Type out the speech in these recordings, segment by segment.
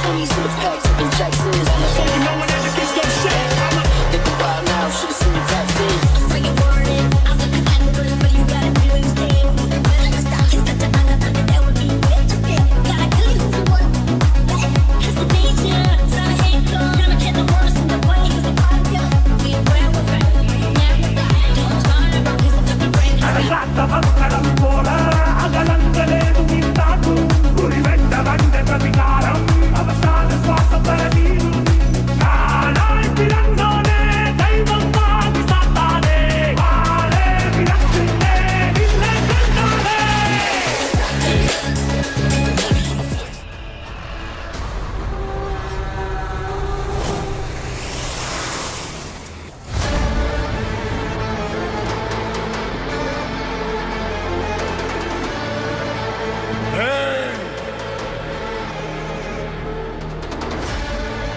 20s in the packs, in Jackson's. So you know when the kids go shit. They be wild now, should've seen me back then. So you warning, I was looking at the girls, but you gotta do it instead. Like a star, kiss that I thought that would be way too big. Gotta kill you if you want. It's the danger, so I hate gone. Gonna get the worst in the way, cause the vibe, yeah. We where we're ready, never die. Don't turn around, cause I'm the brain. అరసాత్తవక్కడం పోలా అగలంగలేదు నిందాకు గురి వెంటబండే ప్రతికారం అవసాన శ్వాస పరదీరు నానాయి తిరంగానే దైవం మాది సాతానే వారే విరక్తినే నిన్నే కంటానే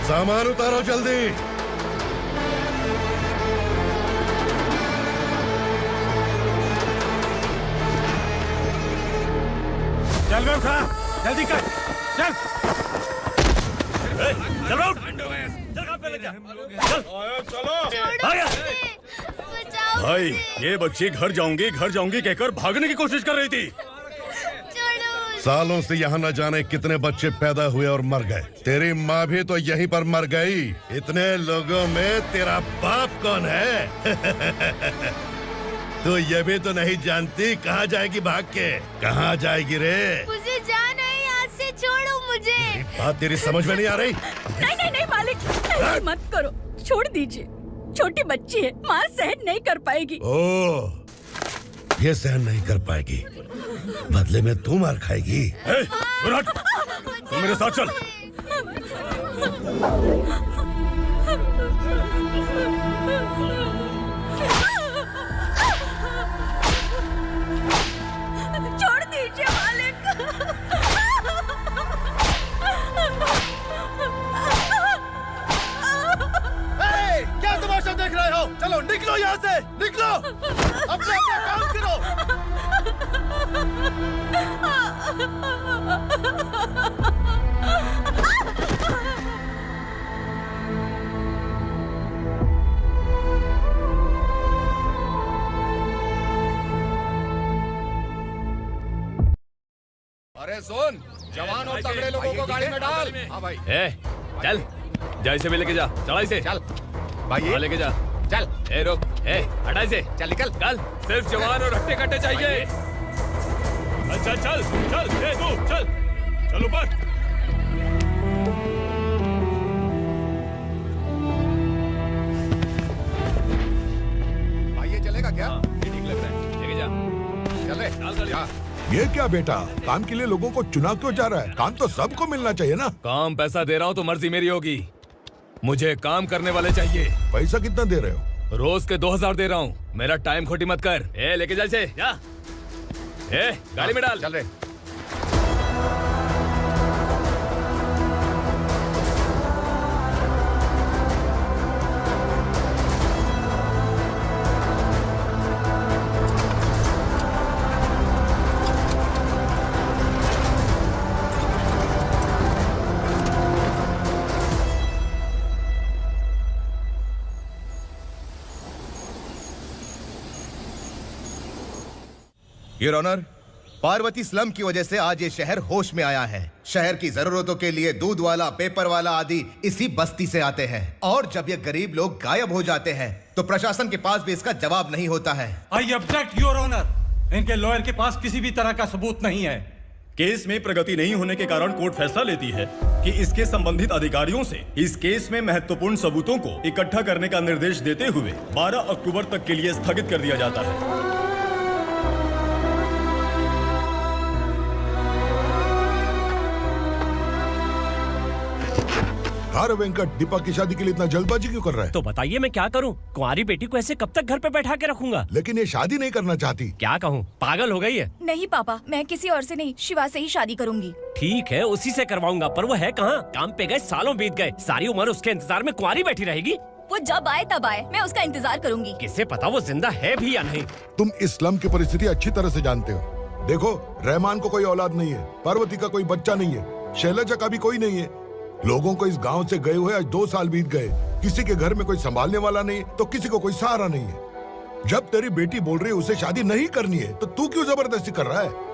सामान उतारो जल्दी। चल बे उठा जल्दी कर चल चल उठ चल काम पे लग जा चलो आया भाई ये बच्ची घर जाऊंगी कहकर भागने की कोशिश कर रही थी। सालों से यहाँ न जाने कितने बच्चे पैदा हुए और मर गए। तेरी माँ भी तो यहीं पर मर गई। इतने लोगों में तेरा बाप कौन है? तू ये भी तो नहीं जानती कहाँ जाएगी भाग के? कहाँ जाएगी रे? मुझे जाना है, यहाँ से छोड़ो मुझे। बात तेरी समझ में नहीं आ रही? नहीं मालिक, ऐसे मत करो, छोड़ दीजिए। छोटी बच्ची है, माँ सहन नहीं कर पाएगी। ओह, ये सहन नहीं कर पाएगी, बदले में तू मार खाएगी। तू मेरे साथ चल। छोड़ दीजिए मालिक। क्या तमाशा देख रहे हो? चलो निकलो यहाँ से, निकलो। अपना काम करो। अरे सुन, जवान और तगड़े लोगों को गाड़ी में डाल। हाँ भाई। चल, जा इसे भी लेके जा, चला इसे। चल भाई, लेके जा। चल। रुक, हटा इसे। चल निकल। कल सिर्फ जवान और हट्टे कट्टे चाहिए। चल चल चल तू चल चल ऊपर। भाई ये चलेगा क्या? ये ठीक लग रहा है, लेके जा। चल रे, चल जा। ये क्या बेटा, काम के लिए लोगों को चुना क्यों जा रहा है? काम तो सबको मिलना चाहिए ना। काम पैसा दे रहा हूँ तो मर्जी मेरी होगी। मुझे काम करने वाले चाहिए। पैसा कितना दे रहे हो? रोज के 2000 दे रहा हूँ। मेरा टाइम खोटी मत कर। लेके जा इसे, जा। गाड़ी में डाल। चल रे। योर ऑनर, पार्वती स्लम की वजह से आज ये शहर होश में आया है। शहर की जरूरतों के लिए दूध वाला, पेपर वाला आदि इसी बस्ती से आते हैं, और जब ये गरीब लोग गायब हो जाते हैं तो प्रशासन के पास भी इसका जवाब नहीं होता है। आई ऑब्जेक्ट योर ऑनर, इनके लॉयर के पास किसी भी तरह का सबूत नहीं है। केस में प्रगति नहीं होने के कारण कोर्ट फैसला लेती है कि इसके संबंधित अधिकारियों से इस केस में महत्वपूर्ण सबूतों को इकट्ठा करने का निर्देश देते हुए 12 अक्टूबर तक के लिए स्थगित कर दिया जाता है। अरे वेंकट, दीपक की शादी के लिए इतना जल्दबाजी क्यों कर रहा है? तो बताइए मैं क्या करूं? कुंवारी बेटी को ऐसे कब तक घर पे बैठा के रखूंगा? लेकिन ये शादी नहीं करना चाहती। क्या कहूं, पागल हो गई है? नहीं पापा, मैं किसी और से नहीं, शिवा से ही शादी करूंगी। ठीक है, उसी से करवाऊंगा, पर वो है कहाँ? काम पे गए, सालों बीत गए, सारी उम्र उसके इंतजार में कुंवारी बैठी रहेगी। वो जब आए तब आए, मैं उसका इंतजार करूंगी। किसे पता वो जिंदा है भी या नहीं। तुम इस्लाम की परिस्थिति अच्छी तरह से जानते हो। देखो, रहमान को कोई औलाद नहीं है, पार्वती का कोई बच्चा नहीं है, शैलजा का भी कोई नहीं है। लोगों को इस गांव से गए हुए आज 2 साल बीत गए। किसी के घर में कोई संभालने वाला नहीं तो किसी को कोई सहारा नहीं है। जब तेरी बेटी बोल रही है उसे शादी नहीं करनी है तो तू क्यों जबरदस्ती कर रहा है?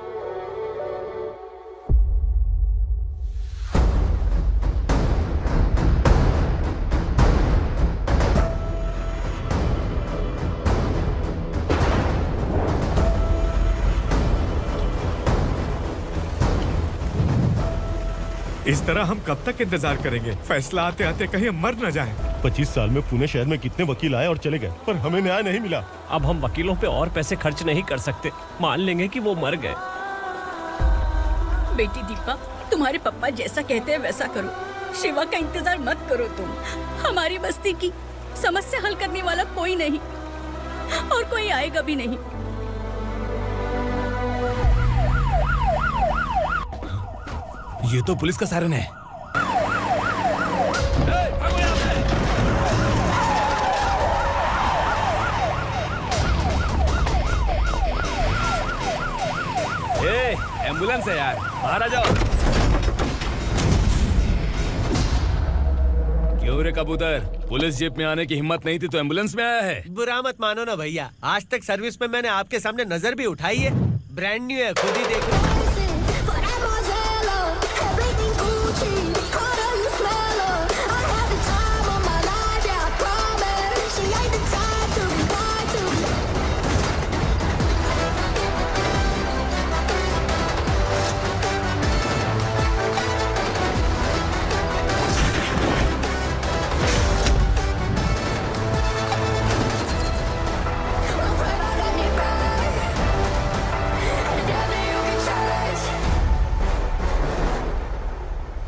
इस तरह हम कब तक इंतजार करेंगे? फैसला आते आते कहीं हम मर न जाएं। 25 साल में पुणे शहर में कितने वकील आए और चले गए, पर हमें न्याय नहीं मिला। अब हम वकीलों पे और पैसे खर्च नहीं कर सकते। मान लेंगे कि वो मर गए। बेटी दीपा, तुम्हारे पापा जैसा कहते हैं वैसा करो। शिवा का इंतजार मत करो तुम। हमारी बस्ती की समस्या हल करने वाला कोई नहीं और कोई आएगा भी नहीं। ये तो पुलिस का सायरन है। एम्बुलेंस है यार, बाहर आ जाओ। क्यों रे कबूतर, पुलिस जीप में आने की हिम्मत नहीं थी तो एम्बुलेंस में आया है? बुरा मत मानो ना भैया, आज तक सर्विस में मैंने आपके सामने नजर भी उठाई है। ब्रांड न्यू है, खुद ही देखो।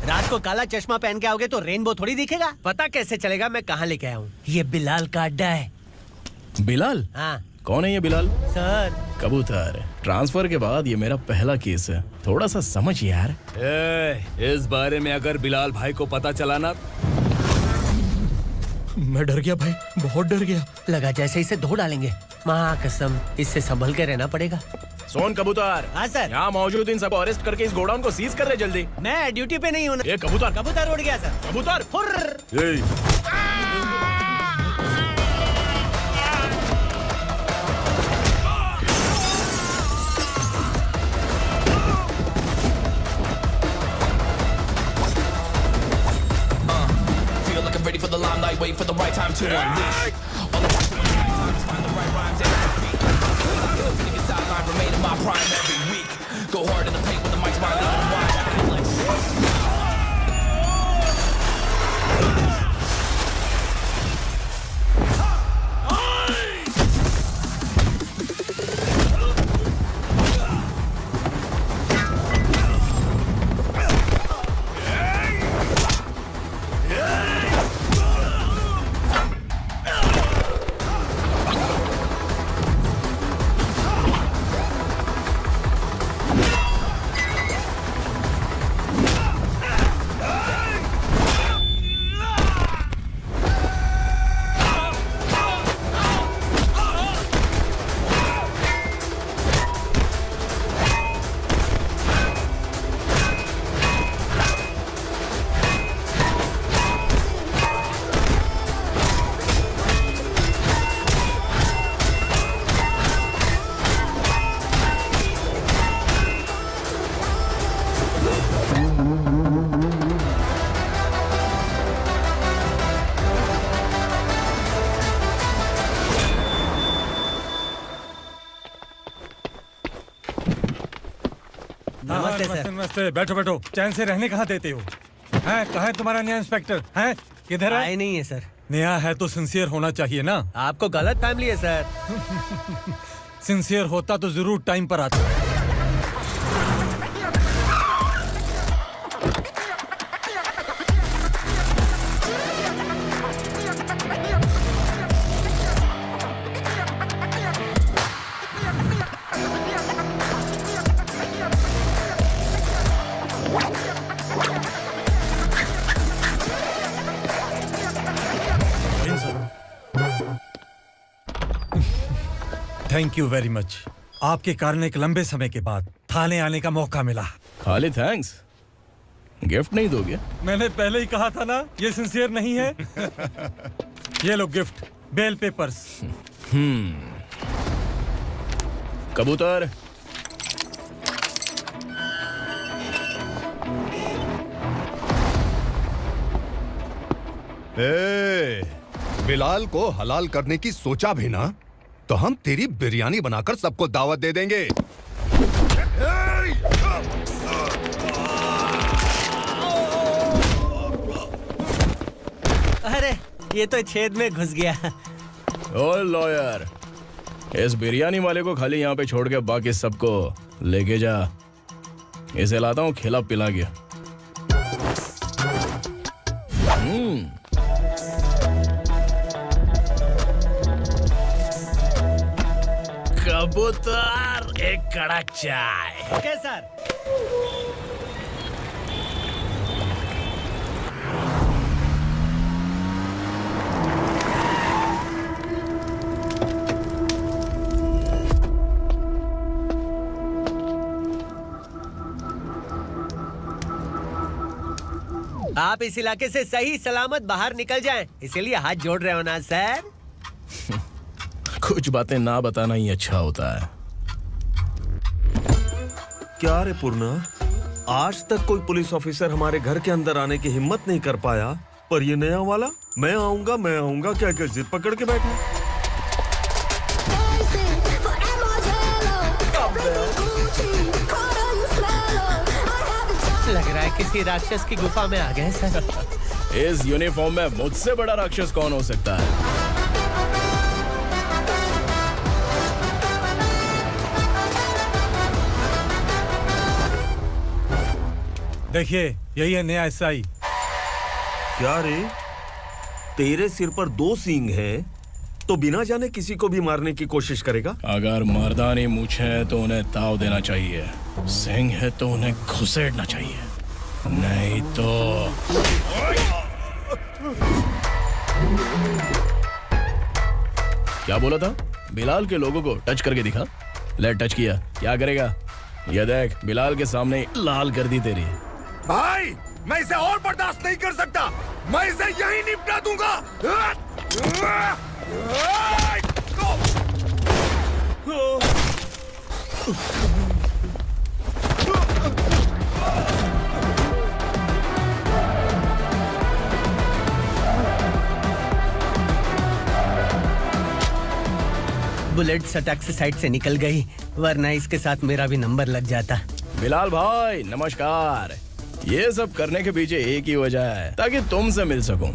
रात को काला चश्मा पहन के आओगे तो रेनबो थोड़ी दिखेगा। पता कैसे चलेगा मैं कहाँ लेके आया हूँ? ये बिलाल का अड्डा है। बिलाल? हाँ। कौन है ये बिलाल? सर कबूतर, ट्रांसफर के बाद ये मेरा पहला केस है, थोड़ा सा समझ यार। इस बारे में अगर बिलाल भाई को पता चला ना, मैं डर गया भाई, बहुत डर गया। लगा जैसे इसे धो डालेंगे। माँ कसम, इससे संभल के रहना पड़ेगा। सोन कबूतर। हाँ सर। यहाँ मौजूद इन सबको अरेस्ट करके इस गोडाउन को सीज कर रहे जल्दी। मैं ड्यूटी पे नहीं हूँ। ये कबूतर। कबूतर उड़ गया सर। कबूतर। Feel like I'm ready for the limelight, wait for the right time to unleash. All the time to find the right rhymes and beat. Niggas sideline remain in my prime every week. Go hard in the paint with the mic's my leading wide. नमस्ते, बैठो बैठो। चैन से रहने कहाँ देते हो? हैं, कहाँ है तुम्हारा नया इंस्पेक्टर? हैं, किधर है? आए नहीं है सर। नया है तो सिंसियर होना चाहिए ना। आपको गलत फैमिली है सर। सिंसियर होता तो जरूर टाइम पर आता। Thank you very much. आपके कारण एक लंबे समय के बाद थाने आने का मौका मिला। खाली थैंक्स? गिफ्ट नहीं दोगे? मैंने पहले ही कहा था ना, ये सिंसियर नहीं है। ये लो गिफ्ट, बेल पेपर्स। कबूतर, बिलाल को हलाल करने की सोचा भी ना, तो हम तेरी बिरयानी बनाकर सबको दावत दे देंगे। अरे ये तो छेद में घुस गया। ओ लॉयर, इस बिरयानी वाले को खाली यहाँ पे छोड़ के बाकी सबको लेके जा। इसे लाता हूँ खिला पिला के। कबूतर, एक कड़क चाय। Okay sir. आप इस इलाके से सही सलामत बाहर निकल जाएं, इसीलिए हाथ जोड़ रहे हो ना सर। कुछ बातें ना बताना ही अच्छा होता है। क्या रे पूर्णा, आज तक कोई पुलिस ऑफिसर हमारे घर के अंदर आने की हिम्मत नहीं कर पाया, पर ये नया वाला मैं आऊंगा क्या क्या जिद पकड़ के बैठा। लग रहा है किसी राक्षस की गुफा में आ गए सर। इस यूनिफॉर्म में मुझसे बड़ा राक्षस कौन हो सकता है? देखिए, यही है नया एसआई। क्या रे, तेरे सिर पर 2 सींग हैं, तो बिना जाने किसी को भी मारने की कोशिश करेगा? अगर मर्दानी मूछें है तो उन्हें ताव देना चाहिए, सिंह है तो उन्हें घुसेड़ना चाहिए, नहीं तो। क्या बोला था? बिलाल के लोगों को टच करके दिखा। ले टच किया, क्या करेगा? ये देख, बिलाल के सामने ही लाल कर दी तेरी। भाई, मैं इसे और बर्दाश्त नहीं कर सकता, मैं इसे यहीं निपटा दूंगा। बुलेट सटक से साइड से निकल गई, वरना इसके साथ मेरा भी नंबर लग जाता। बिलाल भाई नमस्कार। ये सब करने के पीछे एक ही वजह है, ताकि तुमसे मिल सकूं।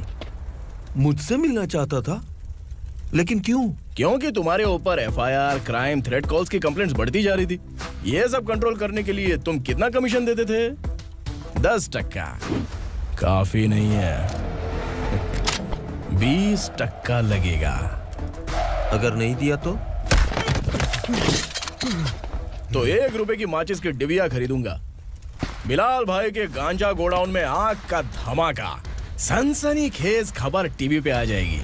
मुझसे मिलना चाहता था, लेकिन क्यों? क्योंकि तुम्हारे ऊपर एफआईआर, क्राइम, थ्रेट कॉल्स की कंप्लेंट्स बढ़ती जा रही थी। ये सब कंट्रोल करने के लिए तुम कितना कमीशन देते थे? 10%। काफी नहीं है, 20% लगेगा। अगर नहीं दिया तो 1 रुपए की माचिस की डिबिया खरीदूंगा। बिलाल भाई के गांजा गोडाउन में आग का धमाका, सनसनीखेज खबर टीवी पे आ जाएगी।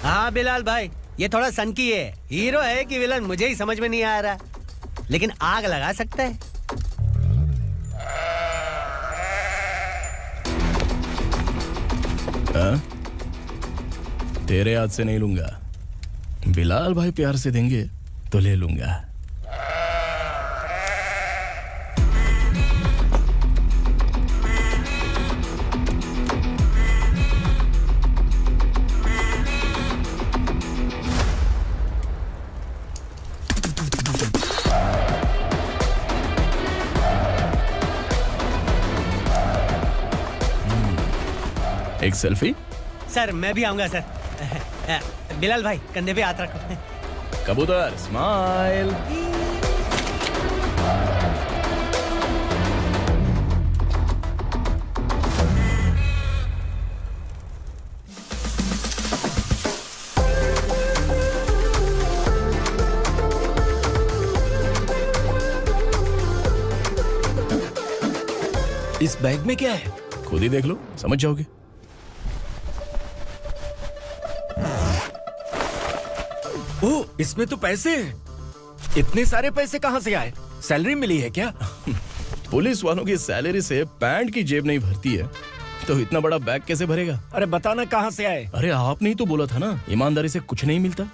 हाँ बिलाल भाई, ये थोड़ा सनकी है, हीरो है कि विलन मुझे ही समझ में नहीं आ रहा, लेकिन आग लगा सकता है। तेरे हाथ से नहीं लूंगा, बिलाल भाई प्यार से देंगे तो ले लूंगा। एक सेल्फी? सर मैं भी आऊंगा सर। बिलाल भाई कंधे पे हाथ रखो। कबूतर स्माइल। इस बैग में क्या है? खुद ही देख लो, समझ जाओगे। ओह, इसमें तो पैसे हैं। इतने सारे पैसे कहां से आए? सैलरी मिली है क्या? पुलिस वालों की सैलरी से पैंट की जेब नहीं भरती है तो इतना बड़ा बैग कैसे भरेगा? अरे बताना कहाँ से आए? अरे आपने ही तो बोला था ना ईमानदारी से कुछ नहीं मिलता,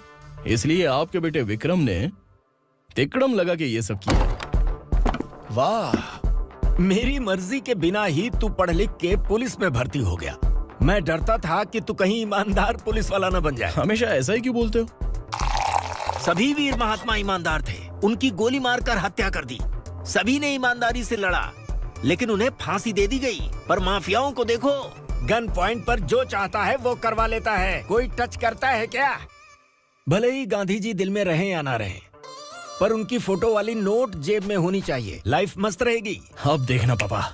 इसलिए आपके बेटे विक्रम ने तिकड़म लगा के ये सब किया। वाह, मेरी मर्जी के बिना ही तू पढ़ लिख के पुलिस में भर्ती हो गया। मैं डरता था कि तू कहीं ईमानदार पुलिस वाला न बन जाए। हमेशा ऐसा ही क्यों बोलते हो? सभी वीर महात्मा ईमानदार थे, उनकी गोली मारकर हत्या कर दी। सभी ने ईमानदारी से लड़ा, लेकिन उन्हें फांसी दे दी गई। पर माफियाओं को देखो, गन पॉइंट पर जो चाहता है वो करवा लेता है। कोई टच करता है क्या? भले ही गांधी जी दिल में रहे या ना रहे, पर उनकी फोटो वाली नोट जेब में होनी चाहिए। लाइफ मस्त रहेगी। अब देखना पापा,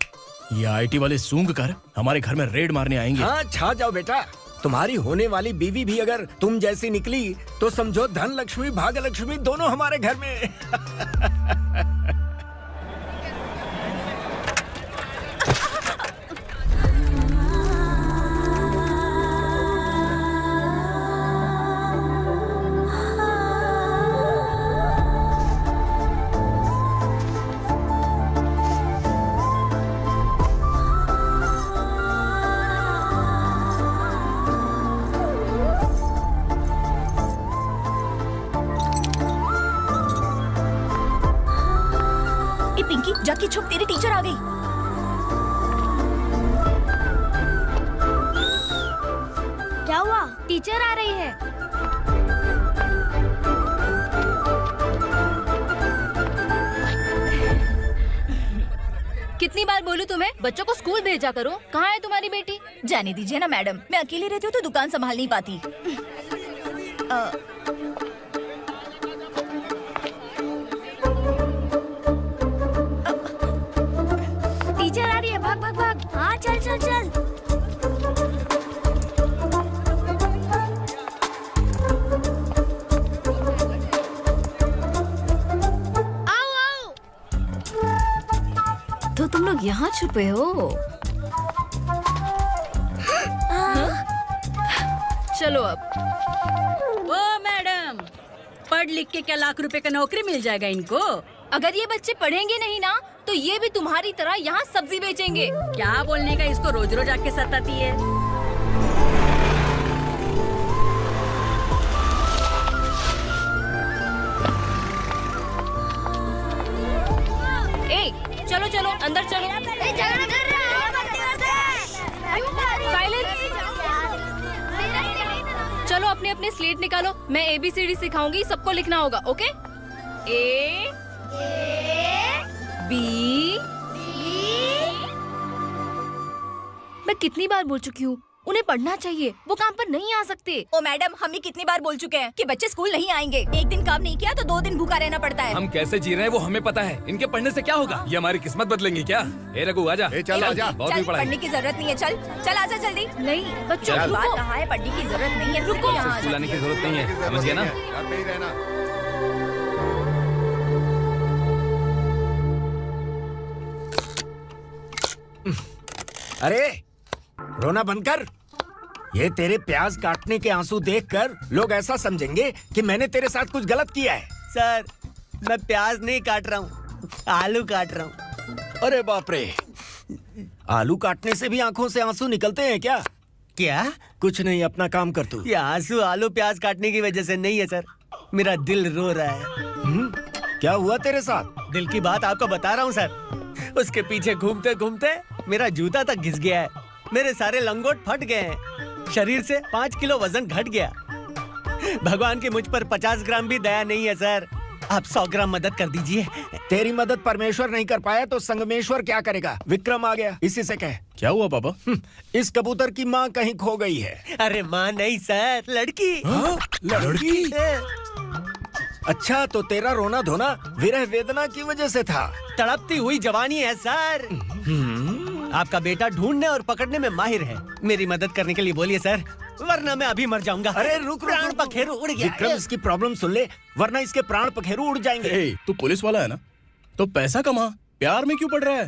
ये आईटी वाले सूंघ कर हमारे घर में रेड मारने आएंगे। हाँ, छा जाओ बेटा। तुम्हारी होने वाली बीवी भी अगर तुम जैसी निकली तो समझो धन लक्ष्मी भाग्य लक्ष्मी दोनों हमारे घर में। पिंकी, जाके छुप, तेरी टीचर आ गई। क्या हुआ? टीचर आ रही है। कितनी बार बोलूं तुम्हें, बच्चों को स्कूल भेजा करो। कहाँ है तुम्हारी बेटी? जाने दीजिए ना मैडम, मैं अकेली रहती हूँ तो दुकान संभाल नहीं पाती। टीचर आ रही है, भाग भाग भाग। हाँ, चल चल चल। आओ आओ। तो तुम लोग यहाँ छुपे हो? चलो अब। ओ मैडम, पढ़ लिख के क्या लाख रुपए का नौकरी मिल जाएगा इनको? अगर ये बच्चे पढ़ेंगे नहीं ना तो ये भी तुम्हारी तरह यहाँ सब्जी बेचेंगे। क्या बोलने का, इसको रोज रोज आके सताती है। ए, चलो चलो अंदर चलो। साइलेंस। चलो अपने अपने स्लेट निकालो, मैं ABCD सिखाऊंगी, सबको लिखना होगा। ओके? A B। मैं कितनी बार बोल चुकी हूँ, उन्हें पढ़ना चाहिए, वो काम पर नहीं आ सकते। ओ मैडम, हम भी कितनी बार बोल चुके हैं कि बच्चे स्कूल नहीं आएंगे। एक दिन काम नहीं किया तो 2 दिन भूखा रहना पड़ता है। हम कैसे जी रहे हैं वो हमें पता है, इनके पढ़ने से क्या होगा? ये हमारी किस्मत बदलेंगे क्या? ए रघु आजा। चल आजा। बहुत ही पढ़ाई। पढ़ने की जरूरत नहीं है, चल चल आजा जल्दी। नहीं बच्चों, बात कहा है, पढ़ने की जरूरत नहीं है, रुको। स्कूल आने की जरूरत नहीं है, समझ गया ना? घर पे ही रहना। अरे रोना बंद कर। ये तेरे प्याज काटने के आंसू देखकर लोग ऐसा समझेंगे कि मैंने तेरे साथ कुछ गलत किया है। सर, मैं प्याज नहीं काट रहा हूँ, आलू काट रहा हूँ। अरे बाप रे, आलू काटने से भी आंखों से आंसू निकलते हैं क्या? क्या? कुछ नहीं, अपना काम कर तू। ये आंसू आलू प्याज काटने की वजह से नहीं है सर, मेरा दिल रो रहा है। क्या हुआ तेरे साथ? दिल की बात आपको बता रहा हूँ सर। उसके पीछे घूमते घूमते मेरा जूता तक घिस गया है, मेरे सारे लंगोट फट गए हैं, शरीर से 5 किलो वजन घट गया। भगवान की मुझ पर 50 ग्राम भी दया नहीं है सर, आप 100 ग्राम मदद कर दीजिए। तेरी मदद परमेश्वर नहीं कर पाया तो संगमेश्वर क्या करेगा? विक्रम आ गया, इसी से कह। क्या हुआ पापा? इस कबूतर की माँ कहीं खो गई है। अरे माँ नहीं सर, लड़की। लड़की? अच्छा, तो तेरा रोना धोना विरह वेदना की वजह से था। तड़पती हुई जवानी है सर। आपका बेटा ढूंढने और पकड़ने में माहिर है, मेरी मदद करने के लिए बोलिए सर, वरना मैं अभी मर जाऊंगा। अरे रुक, प्राण पखेरु उड़ गया। विक्रम, इसकी प्रॉब्लम सुन ले, वरना इसके प्राण पखेरु उड़ जाएंगे। तू पुलिस वाला है ना, तो पैसा कमा, प्यार में क्यों पड़ रहा है?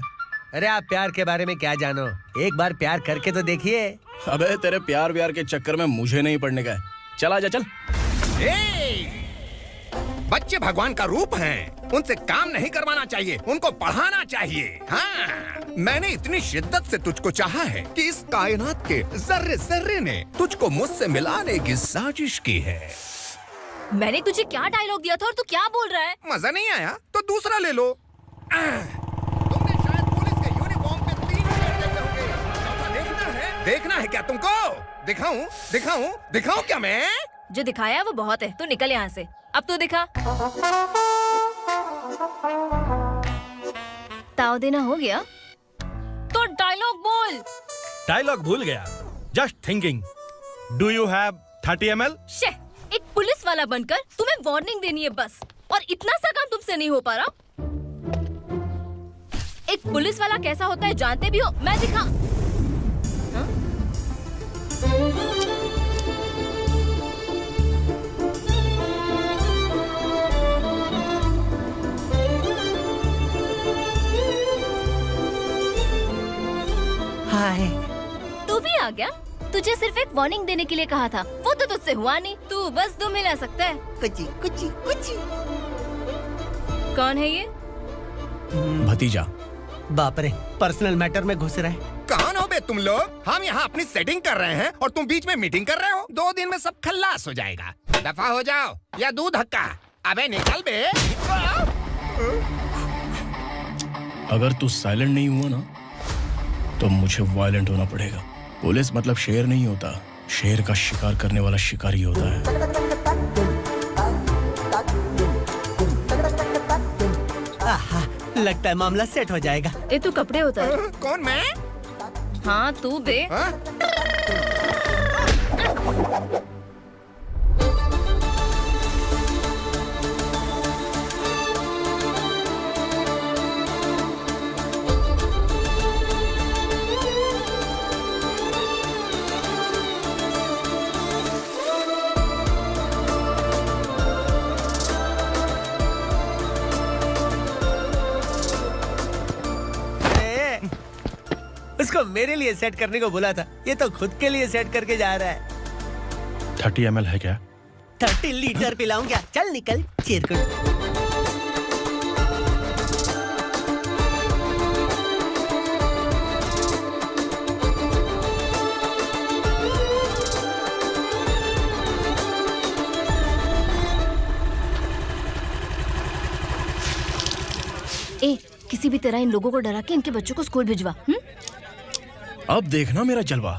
अरे आप प्यार के बारे में क्या जानो, एक बार प्यार करके तो देखिए। अबे तेरे प्यार व्यार के चक्कर में मुझे नहीं पड़ने का है, चल आजा चल। बच्चे भगवान का रूप हैं। उनसे काम नहीं करवाना चाहिए, उनको पढ़ाना चाहिए। हाँ, मैंने इतनी शिद्दत से तुझको चाहा है कि इस कायनात के जर्रे जर्रे ने तुझको मुझसे मिलाने की साजिश की है। मैंने तुझे क्या डायलॉग दिया था और तू क्या बोल रहा है? मजा नहीं आया तो दूसरा ले लो। तुमने शायद पुलिस के यूनिफॉर्म पे 3 शर्ट देखे होंगे। चौथा देखना है क्या तुमको? दिखाऊं क्या मैं? जो दिखाया वो बहुत है, तू निकल यहाँ से। अब तू दिखा। ताव देना हो गया तो डायलॉग बोल। डायलॉग भूल गया। Just thinking. Do you have 30 ml? शे, एक पुलिस वाला बनकर तुम्हें वार्निंग देनी है बस, और इतना सा काम तुमसे नहीं हो पा रहा। एक पुलिस वाला कैसा होता है जानते भी हो? मैं दिखा। हाँ? हाय। तू भी आ गया? तुझे सिर्फ एक वार्निंग देने के लिए कहा था, वो तो तुझसे हुआ नहीं। तू बस 2 मिला सकता है। कुची। कौन है ये? भतीजा। बाप रे, पर्सनल मैटर में घुस रहे। कौन हो बे तुम लोग? हम यहाँ अपनी सेटिंग कर रहे हैं और तुम बीच में मीटिंग कर रहे हो। 2 दिन में सब खल्लास हो जाएगा। दफा हो जाओ या दूध हक्का। अबे निकल बे। अगर तू साइलेंट नहीं हुआ ना तो मुझे वायलेंट होना पड़ेगा। पुलिस मतलब शेर नहीं होता, शेर का शिकार करने वाला शिकारी होता है। आहा, लगता है मामला सेट हो जाएगा। ए तू कपड़े उतार। कौन मैं? हाँ तू बे। उसको मेरे लिए सेट करने को बोला था, ये तो खुद के लिए सेट करके जा रहा है। 30 ml है क्या? 30 लीटर पिलाऊं क्या? चल निकल चिरकुट। ए, किसी भी तरह इन लोगों को डरा के इनके बच्चों को स्कूल भिजवा। अब देखना मेरा जलवा।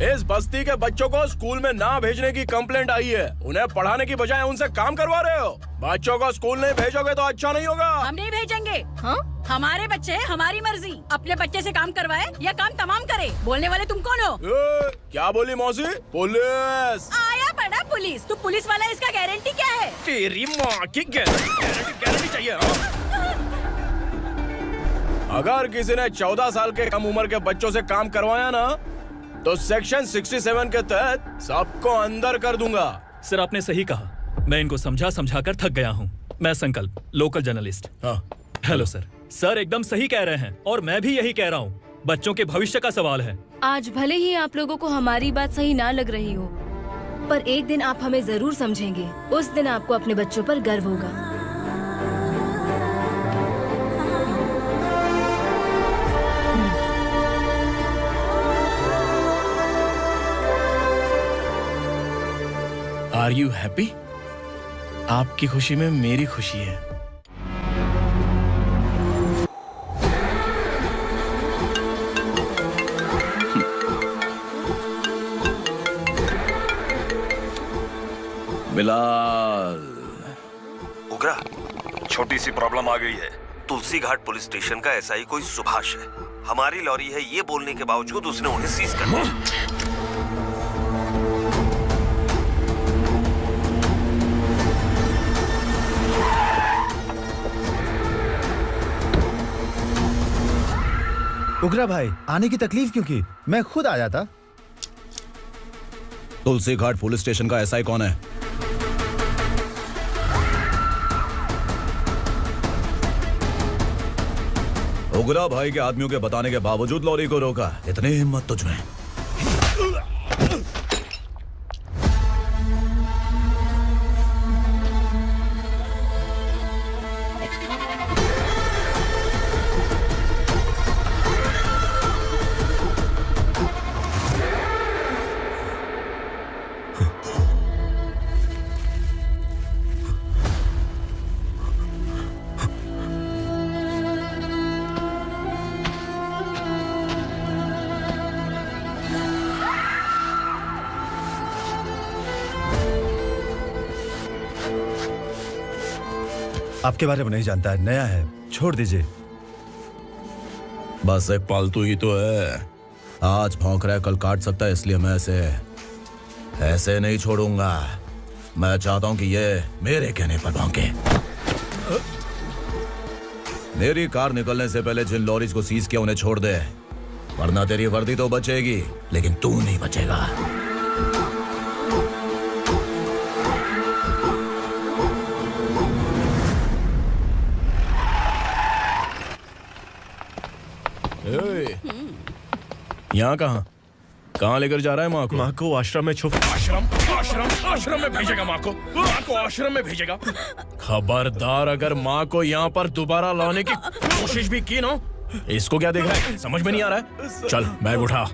इस बस्ती के बच्चों को स्कूल में ना भेजने की कंप्लेंट आई है। उन्हें पढ़ाने की बजाय उनसे काम करवा रहे हो। बच्चों को स्कूल नहीं भेजोगे तो अच्छा नहीं होगा। हम नहीं भेजेंगे। हाँ? हमारे बच्चे हमारी मर्जी। अपने बच्चे से काम करवाए या काम तमाम करे। बोलने वाले तुम कौन हो? क्या बोली मौसी? पुलिस आया बड़ा पुलिस। तू पुलिस वाला, इसका गारंटी क्या है? तेरी माँ की गारंटी चाहिए। अगर किसी ने 14 साल के कम उम्र के बच्चों से काम करवाया ना तो सेक्शन 67 के तहत सबको अंदर कर दूंगा। सर आपने सही कहा। मैं इनको समझा कर थक गया हूँ। मैं संकल्प, लोकल जर्नलिस्ट। हाँ। Hello sir. सर एकदम सही कह रहे हैं और मैं भी यही कह रहा हूँ। बच्चों के भविष्य का सवाल है। आज भले ही आप लोगों को हमारी बात सही ना लग रही हो, पर एक दिन आप हमें जरूर समझेंगे। उस दिन आपको अपने बच्चों पर गर्व होगा। Are you happy? आपकी खुशी में मेरी खुशी है। बिलाल। उगरा, छोटी सी प्रॉब्लम आ गई है। तुलसी घाट पुलिस स्टेशन का एसआई कोई सुभाष है। हमारी लॉरी है ये बोलने के बावजूद उसने उन्हें सीज कर दिया। उगरा भाई, आने की तकलीफ क्यों की? मैं खुद आ जाता। तुलसी घाट पुलिस स्टेशन का एसआई कौन है? उगरा भाई के आदमियों के बताने के बावजूद लॉरी को रोका। इतनी हिम्मत तुझमें? आपके बारे में नहीं जानता है, नया है, छोड़ दीजिए। बस एक पालतू ही तो है। आज भौंक रहा है, कल काट सकता है, इसलिए मैं ऐसे नहीं छोड़ूंगा। मैं चाहता हूं कि ये मेरे कहने पर भौंके। मेरी कार निकलने से पहले जिन लॉरीज को सीज किया उन्हें छोड़ दे, वरना तेरी वर्दी तो बचेगी लेकिन तू नहीं बचेगा। यहाँ कहाँ लेकर जा रहा है माँ को? माँ को आश्रम में छुप। आश्रम में भेजेगा माँ को आश्रम में भेजेगा। खबरदार, अगर माँ को यहाँ पर दोबारा लाने की कोशिश भी की ना, इसको क्या देख रहा है, समझ में नहीं आ रहा है? चल बैग उठा,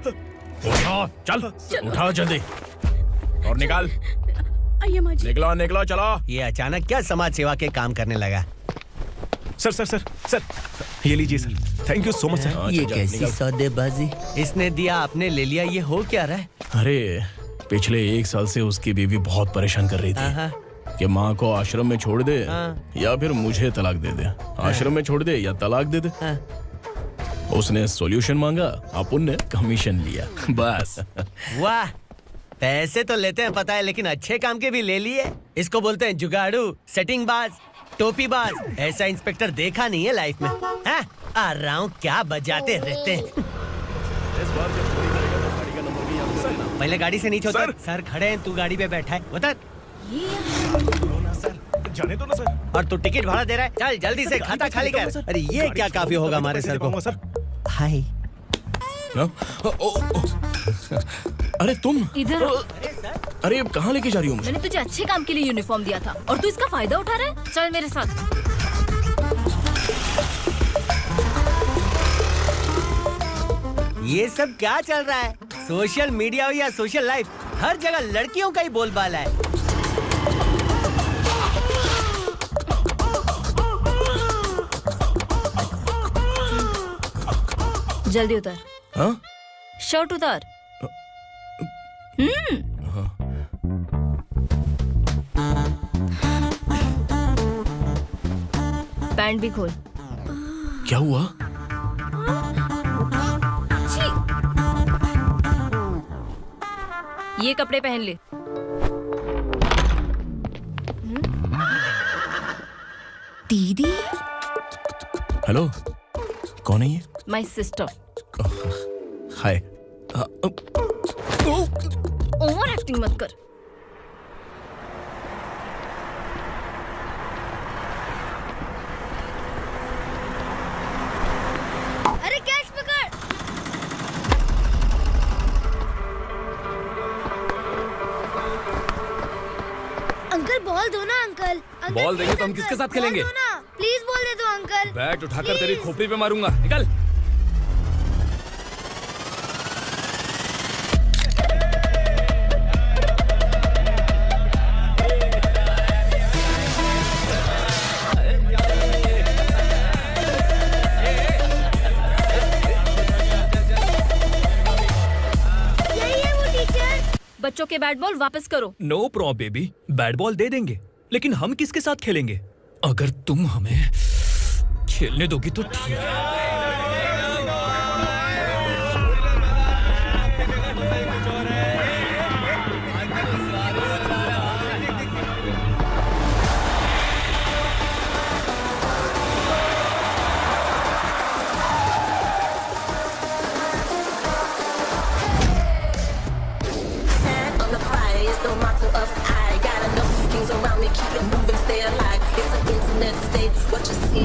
चल उठा जल्दी और निकाल। निकला चला। ये अचानक क्या समाज सेवा के काम करने लगा? सर ये लीजिए sir, thank you so much sir. ये कैसी सौदेबाजी? इसने दिया, आपने ले लिया, ये हो क्या रहा है? अरे पिछले 1 साल से उसकी बीवी बहुत परेशान कर रही थी कि माँ को आश्रम में छोड़ दे या फिर मुझे तलाक दे दे। आश्रम में छोड़ दे या तलाक दे दे। उसने सॉल्यूशन मांगा, अपन ने कमीशन लिया, बस। वाह, पैसे तो लेते हैं पता है, लेकिन अच्छे काम के भी ले लिए। इसको बोलते हैं जुगाड़ू, सेटिंग बाज, टोपी बाज। ऐसा इंस्पेक्टर देखा नहीं है लाइफ में। हाँ? आ रहा हूँ, क्या बजाते रहते हैं। पहले गाड़ी से नीचे उतर। सर खड़े हैं, तू गाड़ी पे बैठा है, उतर। जाने दो ना सर। और तू टिकट भाड़ा दे रहा है, चल जल्दी से खाता खाली कर। अरे ये क्या काफी होगा हमारे सर को। हाय। अरे तुम इधर। अरे कहाँ लेके जा रही हो मुझे? मैंने तुझे अच्छे काम के लिए यूनिफॉर्म दिया था और तू इसका फायदा उठा रहा है। चल मेरे साथ। ये सब क्या चल रहा है? सोशल मीडिया हो या सोशल लाइफ, हर जगह लड़कियों का ही बोलबाला है। जल्दी उतर। हाँ? शर्ट उतार। पैंट भी खोल। क्या हुआ? ये कपड़े पहन ले। दीदी। हेलो, कौन है ये? My sister. Hi. Over acting मत कर। अरे कैच पकड़। अंकल बॉल दो ना अंकल। बॉल देंगे तो हम किसके साथ खेलेंगे? प्लीज बॉल दे दो अंकल। बैट उठाकर तेरी खोपड़ी पे मारूंगा, निकल। बच्चों के बैट बॉल वापस करो। No problem baby, bat ball दे देंगे, लेकिन हम किसके साथ खेलेंगे? अगर तुम हमें खेलने दोगी तो ठीक है। No motto of I got enough things around me, keep it moving, stay alive. It's an internet state. What you see,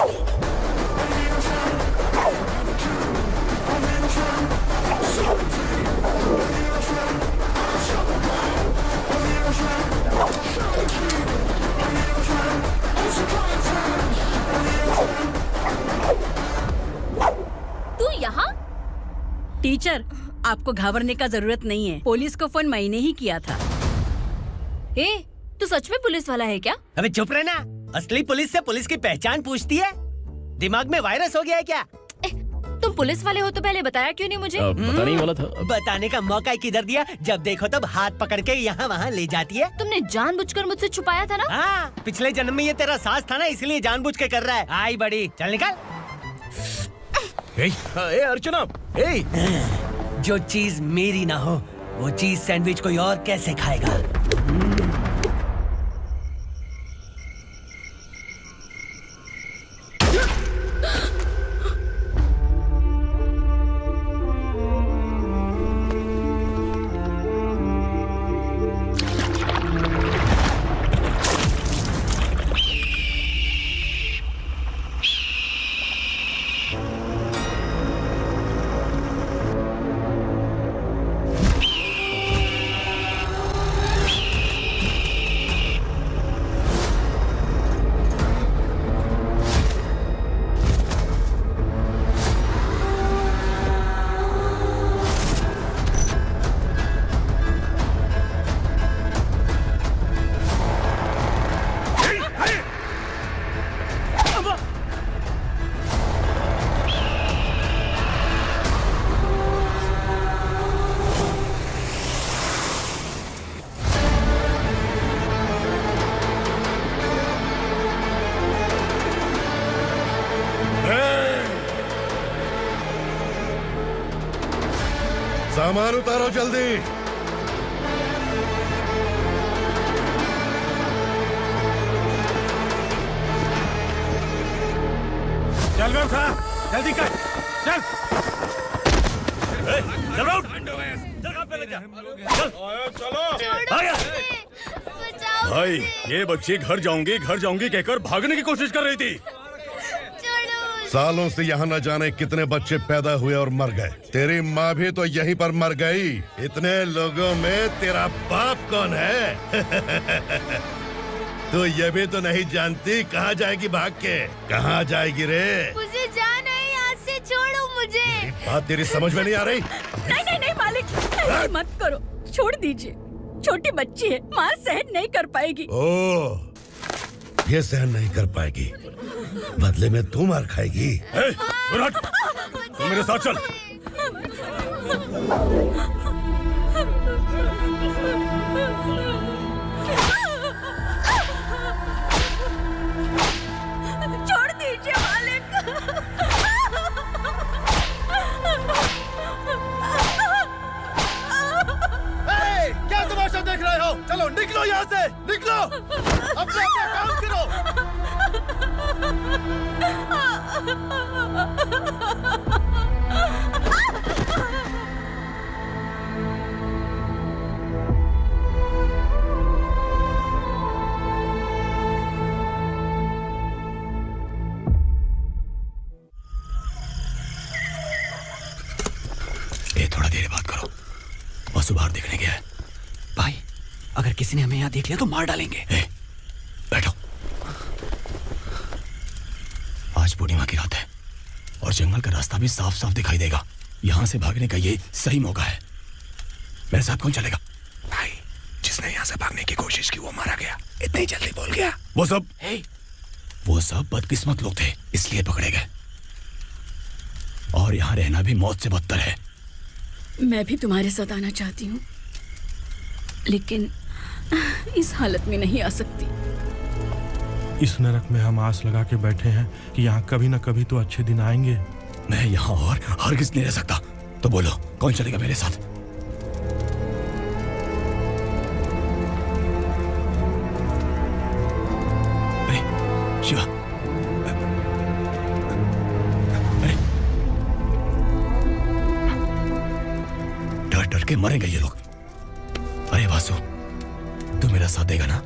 तू यहाँ? टीचर, आपको घबराने का जरूरत नहीं है। पुलिस को फोन मैंने ही किया था। ए, तू सच में पुलिस वाला है क्या? अबे चुप रहना। असली पुलिस से पुलिस की पहचान पूछती है? दिमाग में वायरस हो गया है क्या? तुम पुलिस वाले हो तो पहले बताया क्यों नहीं मुझे? पता नहीं वाला था। बताने का मौका किधर दिया? जब देखो तब हाथ पकड़ के यहाँ वहाँ ले जाती है। तुमने जानबूझकर मुझसे छुपाया था ना? हाँ, पिछले जन्म में ये तेरा सास था ना, इसलिए जानबूझ के कर रहा है। आई बड़ी, चल निकल। ए अर्चना, जो चीज मेरी ना हो वो चीज सैंडविच कोई और कैसे खाएगा? सामान उतारो जल्दी। चल व्यवस्था, जल्दी कर, चल। चल राउट, भाई ये बच्ची घर जाऊंगी कहकर भागने की कोशिश कर रही थी। सालों से यहाँ न जाने कितने बच्चे पैदा हुए और मर गए। तेरी माँ भी तो यहीं पर मर गई। इतने लोगों में तेरा बाप कौन है? तू ये भी तो नहीं जानती कहाँ जाएगी भाग के? कहाँ जाएगी रे? मुझे जाना है, यहाँ से छोड़ो मुझे। बात तेरी समझ में नहीं आ रही? नहीं मालिक, ऐसे मत करो, छोड़ दीजिए। छोटी बच्ची है, माँ सहन नहीं कर पाएगी। ओह, ये सहन नहीं कर पाएगी, बदले में तू मार खाएगी। तू मेरे साथ चल। छोड़ दीजिए मालिक। क्या तमाशा देख रहे हो? चलो निकलो यहाँ से, निकलो। अपना काम करो। ए, थोड़ा देर बात करो। वसु बाहर देखने गया है। भाई, अगर किसी ने हमें यहाँ देख लिया तो मार डालेंगे। बैठो। आज पूर्णिमा की रात है और जंगल का रास्ता भी साफ साफ दिखाई देगा। यहाँ से भागने का ये सही मौका है। मेरे साथ कौन चलेगा? भाई, जिसने यहाँ से भागने की कोशिश की वो मारा गया। इतनी जल्दी बोल गया। वो सब बदकिस्मत लोग थे, इसलिए पकड़े गए। और यहाँ रहना भी मौत से बदतर है। मैं भी तुम्हारे साथ आना चाहती हूँ, लेकिन इस हालत में नहीं आ सकती। इस नरक में हम आस लगा के बैठे हैं कि यहाँ कभी न कभी तो अच्छे दिन आएंगे। मैं यहाँ और हरगिज़ नहीं रह सकता। तो बोलो, कौन चलेगा मेरे साथ? अरे शिवा, अरे डर डर के मरेंगे ये लोग। अरे वासु, तू मेरा साथ देगा ना?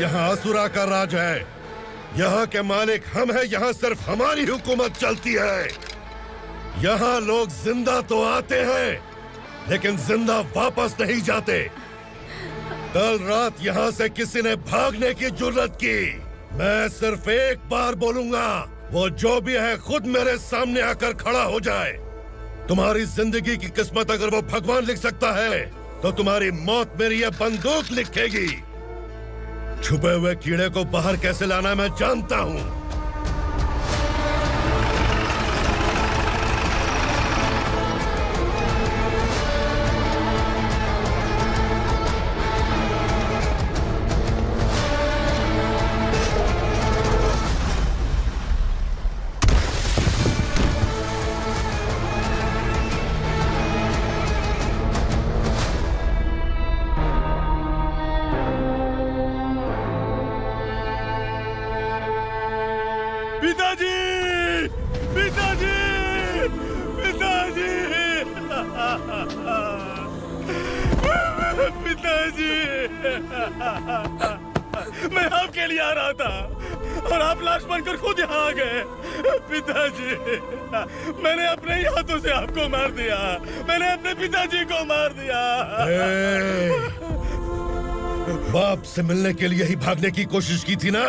यहाँ असुरा का राज है। यहाँ के मालिक हम हैं, यहाँ सिर्फ हमारी हुकूमत चलती है। यहाँ लोग जिंदा तो आते हैं, लेकिन जिंदा वापस नहीं जाते। कल रात यहाँ से किसी ने भागने की जुर्रत की, मैं सिर्फ एक बार बोलूंगा, वो जो भी है खुद मेरे सामने आकर खड़ा हो जाए। तुम्हारी जिंदगी की किस्मत अगर वो भगवान लिख सकता है, तो तुम्हारी मौत मेरी ये बंदूक लिखेगी। छुपे हुए कीड़े को बाहर कैसे लाना मैं जानता हूँ। पिताजी, पिताजी, पिताजी, पिताजी, मैं आपके लिए आ रहा था और आप लाश बनकर खुद यहाँ आ गए। पिताजी, मैंने अपने ही हाथों से आपको मार दिया। मैंने अपने पिताजी को मार दिया। बाप से मिलने के लिए ही भागने की कोशिश की थी ना?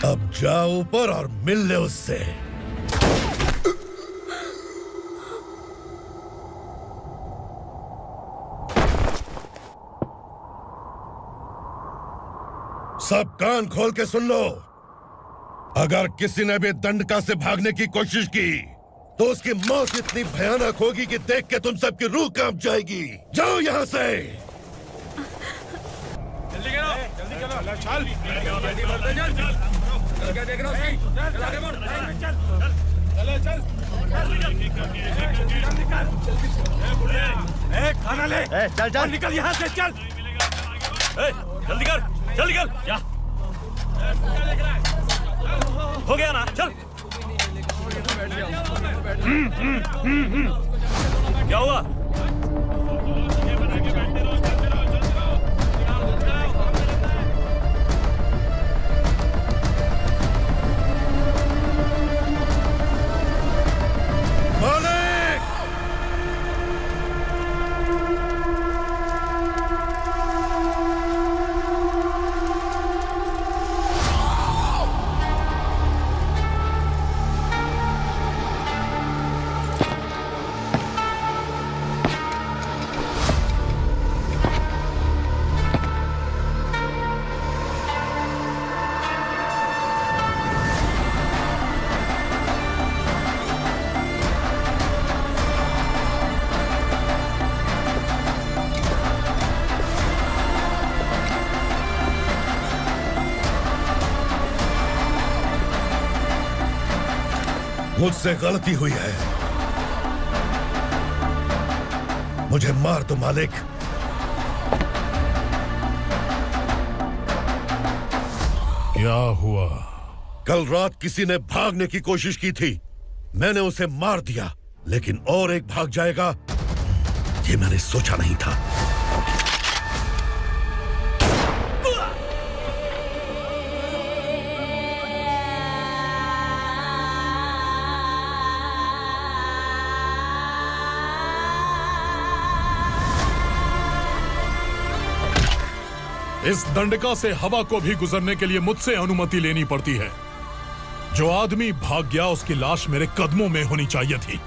अब जाओ ऊपर और मिल ले उससे। सब कान खोल के सुन लो। अगर किसी ने भी दंडका से भागने की कोशिश की, तो उसकी मौत इतनी भयानक होगी कि देख के तुम सबकी रूह कांप जाएगी। जाओ यहाँ से। जल्दी करो, जल्दी करो, चल, जल्दी बढ़ते चल। क्या देख रहा है? चल आगे बढ़, चल, चल, चल, खाना ले, चल चल, निकल यहाँ से, चल, जल्दी कर, जल्दी कर, जा, हो गया ना, चल। क्या हुआ? मुझसे गलती हुई है, मुझे मार दो मालिक। क्या हुआ? कल रात किसी ने भागने की कोशिश की थी, मैंने उसे मार दिया, लेकिन और एक भाग जाएगा, ये मैंने सोचा नहीं था। इस दंडका से हवा को भी गुजरने के लिए मुझसे अनुमति लेनी पड़ती है। जो आदमी भाग गया उसकी लाश मेरे कदमों में होनी चाहिए थी,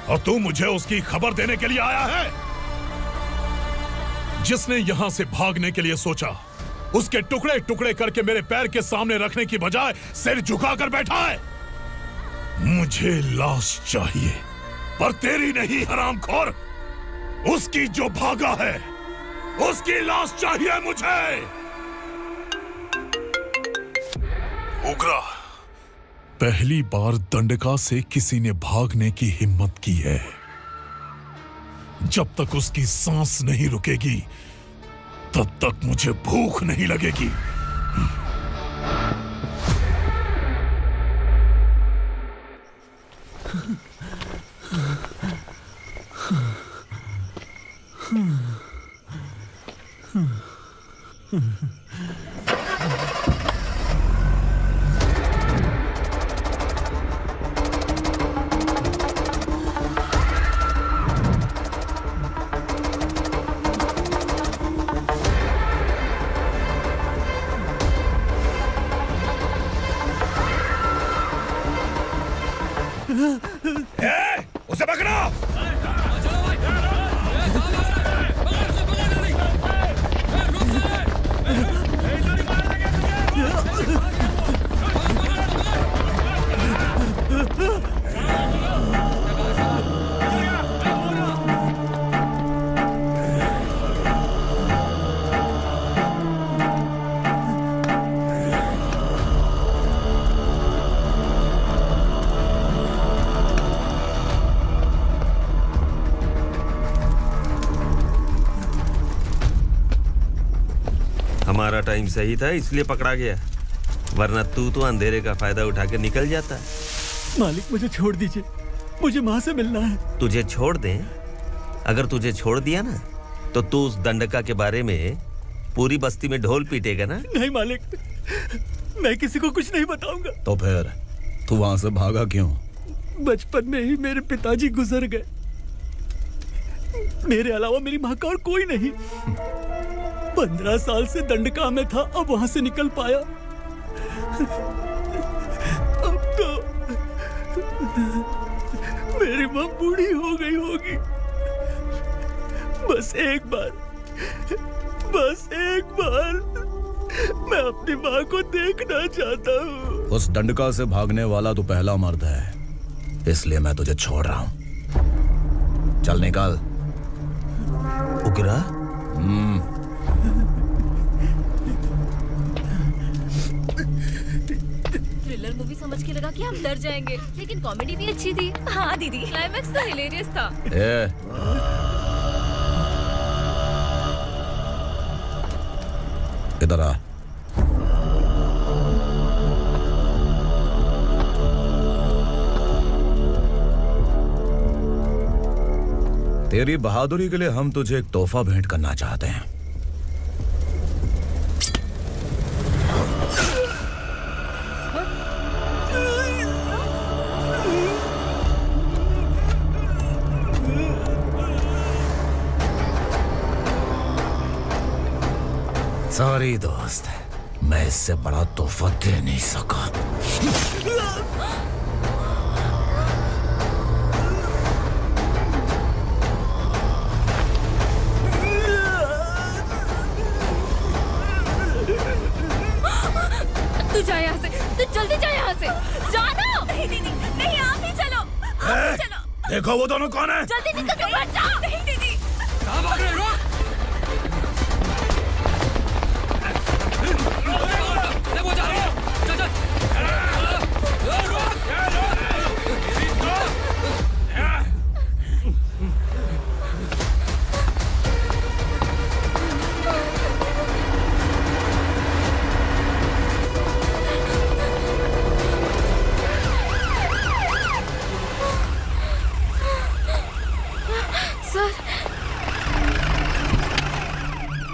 और तू मुझे उसकी खबर देने के लिए आया है। जिसने यहां से भागने के लिए सोचा, उसके टुकड़े टुकड़े करके मेरे पैर के सामने रखने की बजाय सिर झुकाकर बैठा है। मुझे लाश चाहिए, पर तेरी नहीं हरामखोर, उसकी जो भागा है उसकी लाश चाहिए मुझे। उग्रा, पहली बार दंडका से किसी ने भागने की हिम्मत की है। जब तक उसकी सांस नहीं रुकेगी, तब तक मुझे भूख नहीं लगेगी। उसे पकड़ो। हमारा टाइम सही था इसलिए पकड़ा गया, वरना तू तो अंधेरे का फायदा उठा के निकल जाता। मालिक मुझे छोड़ दीजिए, मुझे माँ से मिलना है। तुझे छोड़ दें? अगर तुझे छोड़ दिया ना तो तू उस दंडका के बारे में पूरी बस्ती में ढोल पीटेगा ना। नहीं मालिक, मैं किसी को कुछ नहीं बताऊंगा। तो फिर तू वहां से भागा क्यों? बचपन में ही मेरे पिताजी गुजर गए, मेरे अलावा मेरी माँ का और कोई नहीं। 15 साल से दंडका में था, अब वहां से निकल पाया। अब तो मेरी माँ बूढ़ी हो गई होगी। बस एक बार मैं अपनी माँ को देखना चाहता हूँ। उस दंडका से भागने वाला तो पहला मर्द है, इसलिए मैं तुझे छोड़ रहा हूँ। चल निकल। उग्रा? थ्रिलर मूवी समझ के लगा कि हम डर जाएंगे, लेकिन कॉमेडी भी अच्छी थी। हाँ दीदी, क्लाइमैक्स तो हिलेरियस था। इधर आ। तेरी बहादुरी के लिए हम तुझे एक तोहफा भेंट करना चाहते हैं। सॉरी दोस्त, मैं इससे बड़ा तोहफा दे नहीं सका। तू जा यहाँ से, तू जल्दी जा यहाँ से। जाना। नहीं दीदी, नहीं आप ही चलो, आप ही चलो। देखो वो दोनों कौन है? जल्दी निकल के मत जाओ। नहीं दीदी। कहाँ भाग रहे हो? वो जा रहे हो। चल चल।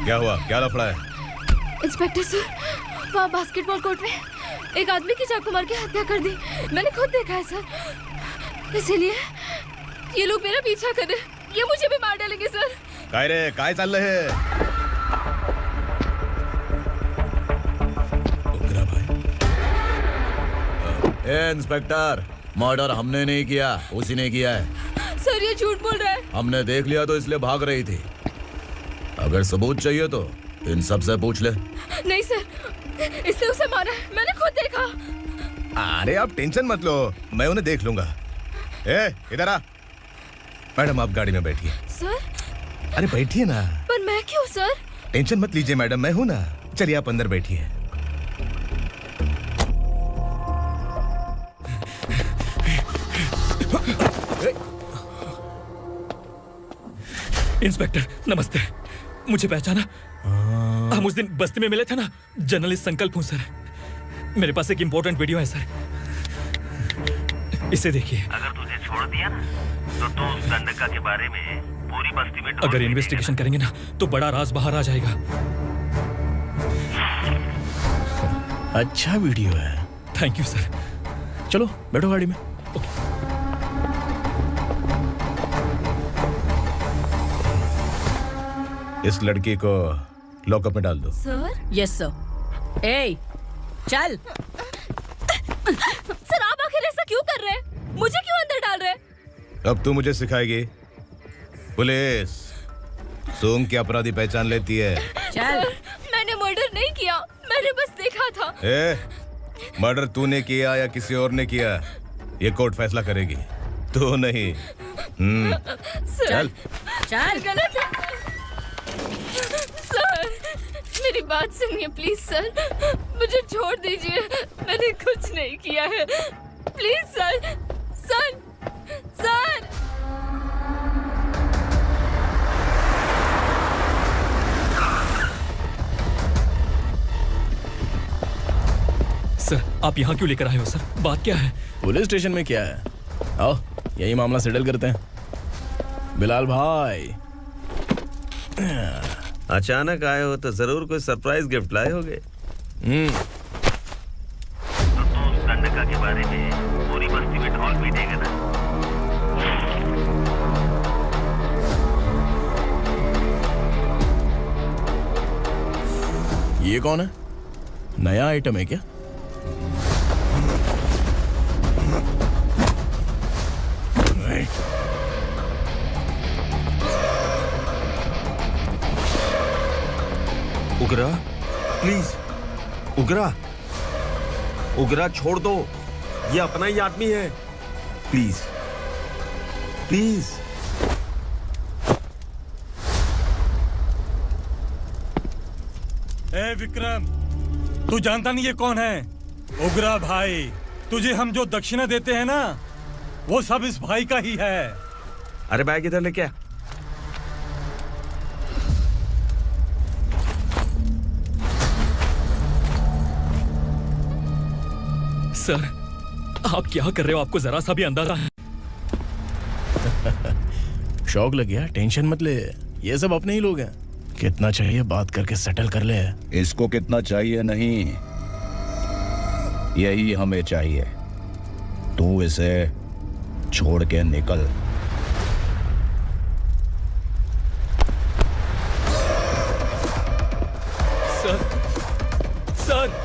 क्या हुआ? क्या लफड़ा है? इंस्पेक्टर सर, वहाँ बास्केटबॉल कोर्ट में एक आदमी की चाकू मार के हत्या कर दी। मैंने खुद देखा है सर, इसीलिए ये लोग मेरा पीछा कर रहे, ये मुझे भी मार डालेंगे सर। काय रे, काय चल रहे हैं? उग्रा भाई। ए इंस्पेक्टर, मर्डर हमने नहीं किया, उसी ने किया है। सर ये झूठ बोल रहा है। हमने देख लिया तो इसलिए भाग रही थी। अगर सबूत चाहिए तो इन सब से पूछ ले। नहीं सर, इसने उसे मारा है, मैंने खुद देखा। अरे आप टेंशन मत लो, मैं उन्हें देख लूंगा। ए, इधर आ। मैडम आप गाड़ी में बैठिए। सर? अरे बैठिए ना। पर मैं क्यों सर? टेंशन मत लीजिए मैडम, मैं हूं ना। चलिए आप अंदर बैठिए। इंस्पेक्टर नमस्ते, मुझे पहचाना? हम उस दिन बस्ती में मिले थे ना। जर्नलिस्ट संकल्प हूँ सर, मेरे पास एक इम्पोर्टेंट वीडियो है सर, इसे देखिए। अगर तुझे छोड़ दिया ना तो तू उस दंडका के बारे में पूरी बस्ती में अगर इन्वेस्टिगेशन करेंगे ना तो बड़ा राज बाहर आ जाएगा। अच्छा वीडियो है। Thank you sir. चलो बैठो गाड़ी में। इस लड़की को लॉकअप में डाल दो। सर? Yes sir. ए चल। सर आप आखिर ऐसा क्यों कर रहे हैं? मुझे क्यों अंदर डाल रहे हैं? अब तू मुझे सिखाएगी? पुलिस सूंघ के अपराधी पहचान लेती है। चल। मैंने मर्डर नहीं किया, मैंने बस देखा था। मर्डर तूने किया या किसी और ने किया, ये कोर्ट फैसला करेगी, तू नहीं। सर, चल। गलत है सर, मेरी बात सुनिए प्लीज सर, मुझे छोड़ दीजिए, मैंने कुछ नहीं किया है, please sir. Sir sir sir आप यहाँ क्यों लेकर आए हो सर? बात क्या है? पुलिस स्टेशन में क्या है? आओ यही मामला सेटल करते हैं। बिलाल भाई अचानक आए हो तो जरूर कोई सरप्राइज गिफ्ट लाए होगे। तो उस दंडका के बारे में पूरी बस्ती में ढोल पीटेगा ना। ये कौन है? नया आइटम है क्या? उगरा प्लीज, उगरा उगरा छोड़ दो, ये अपना ही आदमी है, प्लीज प्लीज। ए विक्रम, तू जानता नहीं ये कौन है? उगरा भाई। तुझे हम जो दक्षिणा देते हैं ना, वो सब इस भाई का ही है। अरे बैग इधर लेके आ। सर आप क्या कर रहे हो? आपको जरा सा भी अंदाजा है? शौक लग गया? टेंशन मत ले, ये सब अपने ही लोग हैं। कितना चाहिए बात करके सेटल कर ले। इसको कितना चाहिए नहीं, यही हमें चाहिए। तू इसे छोड़ के निकल। सर सर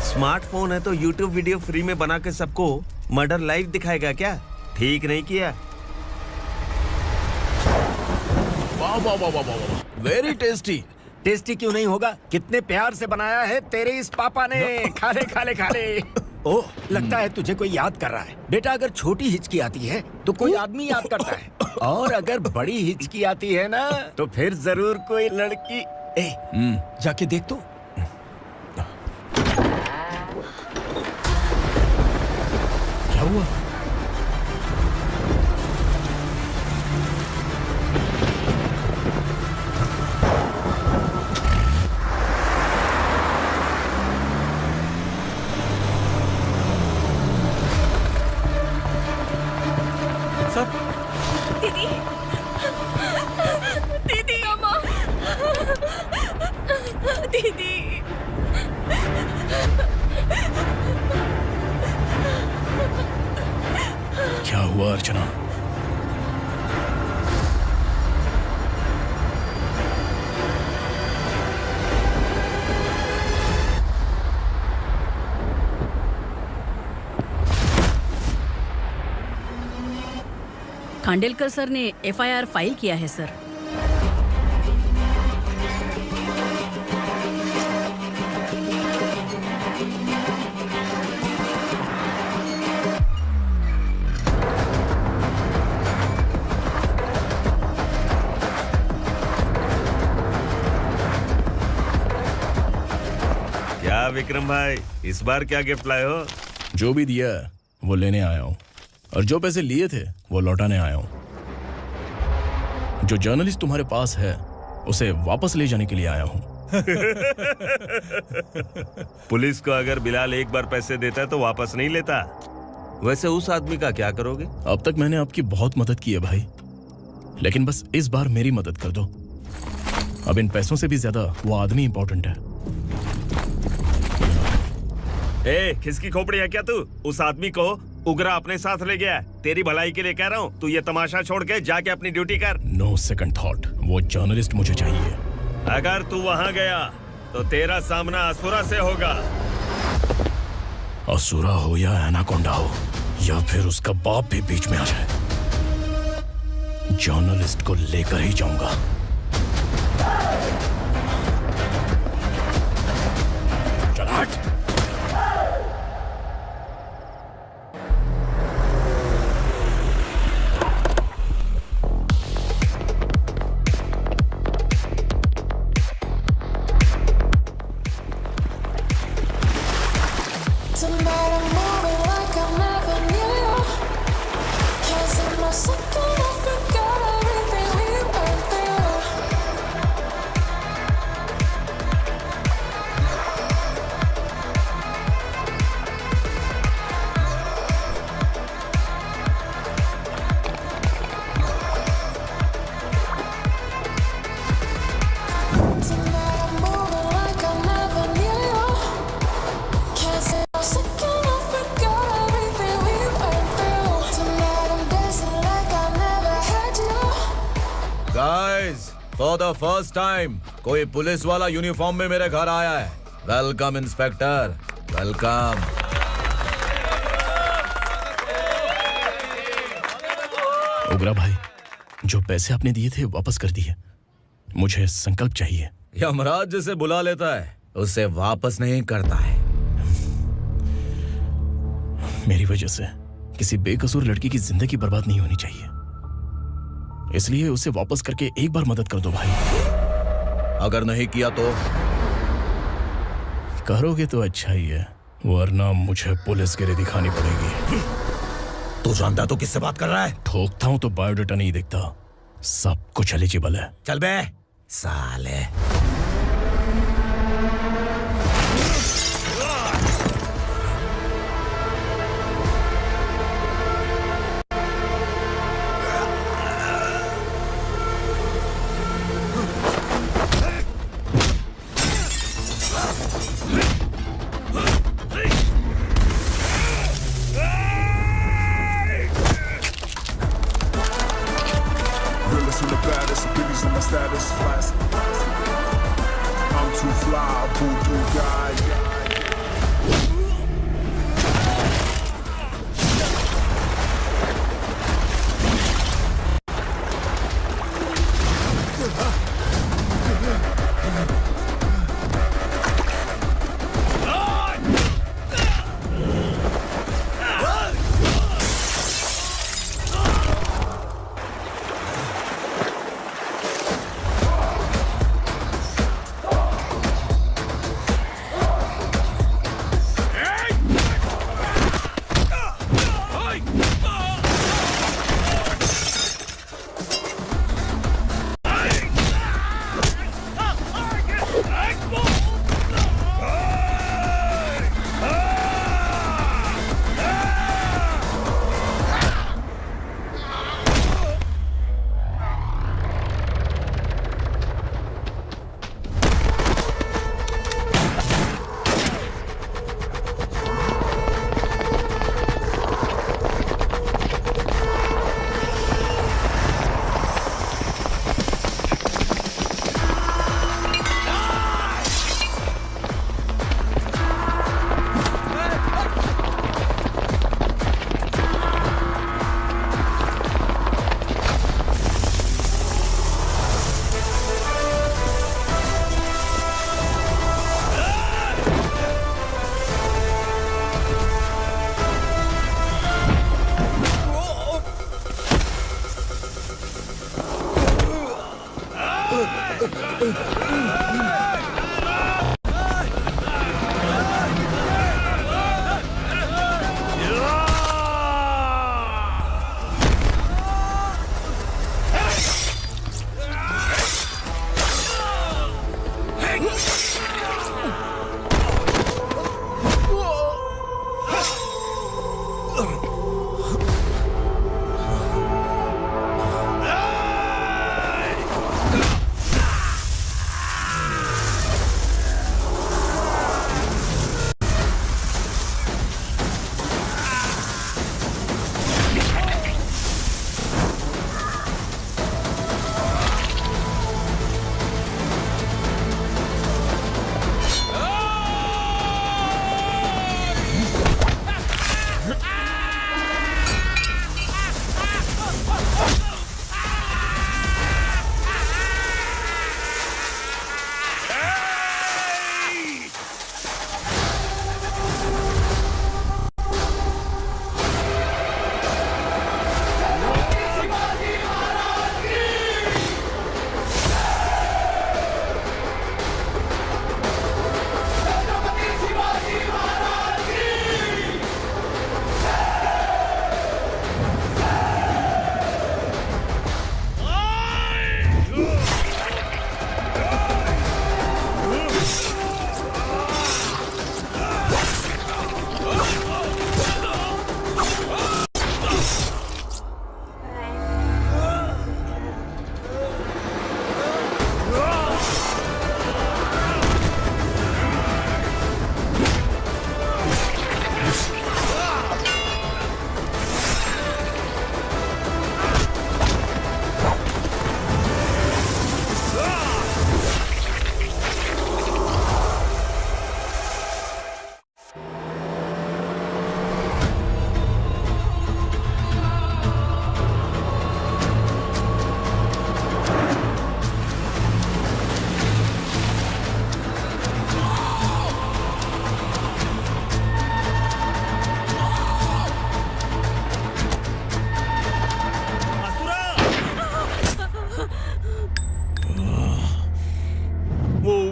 स्मार्टफोन है तो YouTube वीडियो फ्री में बना के सबको मर्डर लाइव दिखाएगा क्या? ठीक नहीं किया। वाह वाह वाह वाह वाह, वेरी टेस्टी। टेस्टी क्यों नहीं होगा? कितने प्यार से बनाया है तेरे इस पापा ने। खा ले खा ले खा ले। ओह, लगता है तुझे कोई याद कर रहा है। बेटा अगर छोटी हिचकी आती है तो कोई आदमी याद करता है, और अगर बड़ी हिचकी आती है ना तो फिर जरूर कोई लड़की। जाके देख तो। क्या हुआ? दीदी, दीदी, अम्मा, दीदी। क्या हुआ अर्चना? खांडेलकर सर ने एफआईआर फाइल किया है सर। क्या विक्रम भाई, इस बार क्या गिफ्ट लाए हो? जो भी दिया वो लेने आया हूँ, और जो पैसे लिए थे वो लौटाने आया हूँ। जो जर्नलिस्ट तुम्हारे पास है उसे वापस ले जाने के लिए आया हूँ। पुलिस को अगर बिलाल एक बार पैसे देता है तो वापस नहीं लेता। वैसे उस आदमी का क्या करोगे? अब तक मैंने आपकी बहुत मदद की है भाई, लेकिन बस इस बार मेरी मदद कर दो। अब इन पैसों से भी ज्यादा वो आदमी इंपॉर्टेंट है। खिसकी खोपड़ी है क्या तू? उस आदमी को उगरा अपने साथ ले गया। तेरी भलाई के लिए कह रहा हूँ, तू ये तमाशा छोड़ के जाके अपनी ड्यूटी कर। नो सेकंड थॉट, वो जर्नलिस्ट मुझे चाहिए। अगर तू वहाँ गया तो तेरा सामना असुरा से होगा। असुरा हो या एनाकोंडा हो या फिर उसका बाप भी बीच में आ जाए, जर्नलिस्ट को लेकर ही जाऊंगा। चल हट। Tonight I'm moving like I never knew. Can't see my second, I forgot everything we went through. Tonight I'm moving like I never knew. Can't see my second, I forgot everything we went through. Tonight I'm dancing like I never had you. Guys, for the first time कोई police वाला uniform में मेरे घर आया है। Welcome inspector, welcome. उगरा भाई, जो पैसे आपने दिए थे वापस कर दिए। मुझे संकल्प चाहिए। यमराज जिसे बुला लेता है उसे वापस नहीं करता है। मेरी वजह से किसी बेकसूर लड़की की जिंदगी बर्बाद नहीं होनी चाहिए, इसलिए उसे वापस करके एक बार मदद कर दो भाई। अगर नहीं किया तो? करोगे तो अच्छा ही है, वरना मुझे पुलिसगिरी दिखानी पड़ेगी। तू जानता तो किससे बात कर रहा है? ठोकता हूं तो बायोडाटा नहीं दिखता, सब कुछ एलिजिबल है। चल बे साले। Realest and the baddest, biggies in my status, flash. I'm too fly, voodoo guy.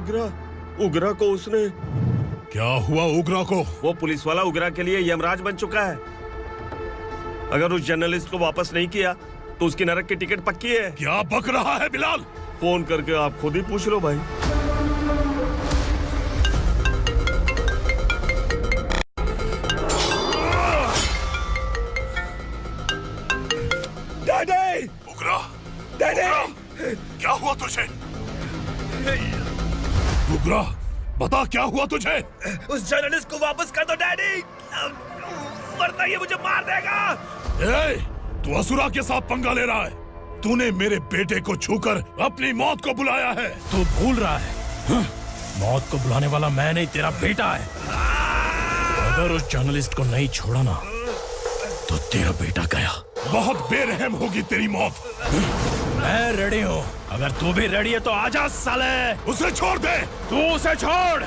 उगरा को उसने। क्या हुआ उगरा को? वो पुलिस वाला उगरा के लिए यमराज बन चुका है। अगर उस जर्नलिस्ट को वापस नहीं किया तो उसकी नरक की टिकट पक्की है। क्या बक रहा है बिलाल? फोन करके आप खुद ही पूछ लो भाई। डैडी! उगरा! डैडी! क्या हुआ तुझे? उगरा, बता क्या हुआ तुझे? उस जर्नलिस्ट को वापस कर दो डैडी, वरना ये मुझे मार देगा। तू असुरा के साथ पंगा ले रहा है। तूने मेरे बेटे को छूकर अपनी मौत को बुलाया है। तू भूल रहा है, मौत को बुलाने वाला मैं नहीं, तेरा बेटा है। अगर उस जर्नलिस्ट को नहीं छोड़ा ना तो तेरा बेटा गया। बहुत बेरहम होगी तेरी मौत। मैं रेडी हूँ, अगर तू भी रेडी है तो आजा साले। उसे छोड़ दे। तू उसे छोड़।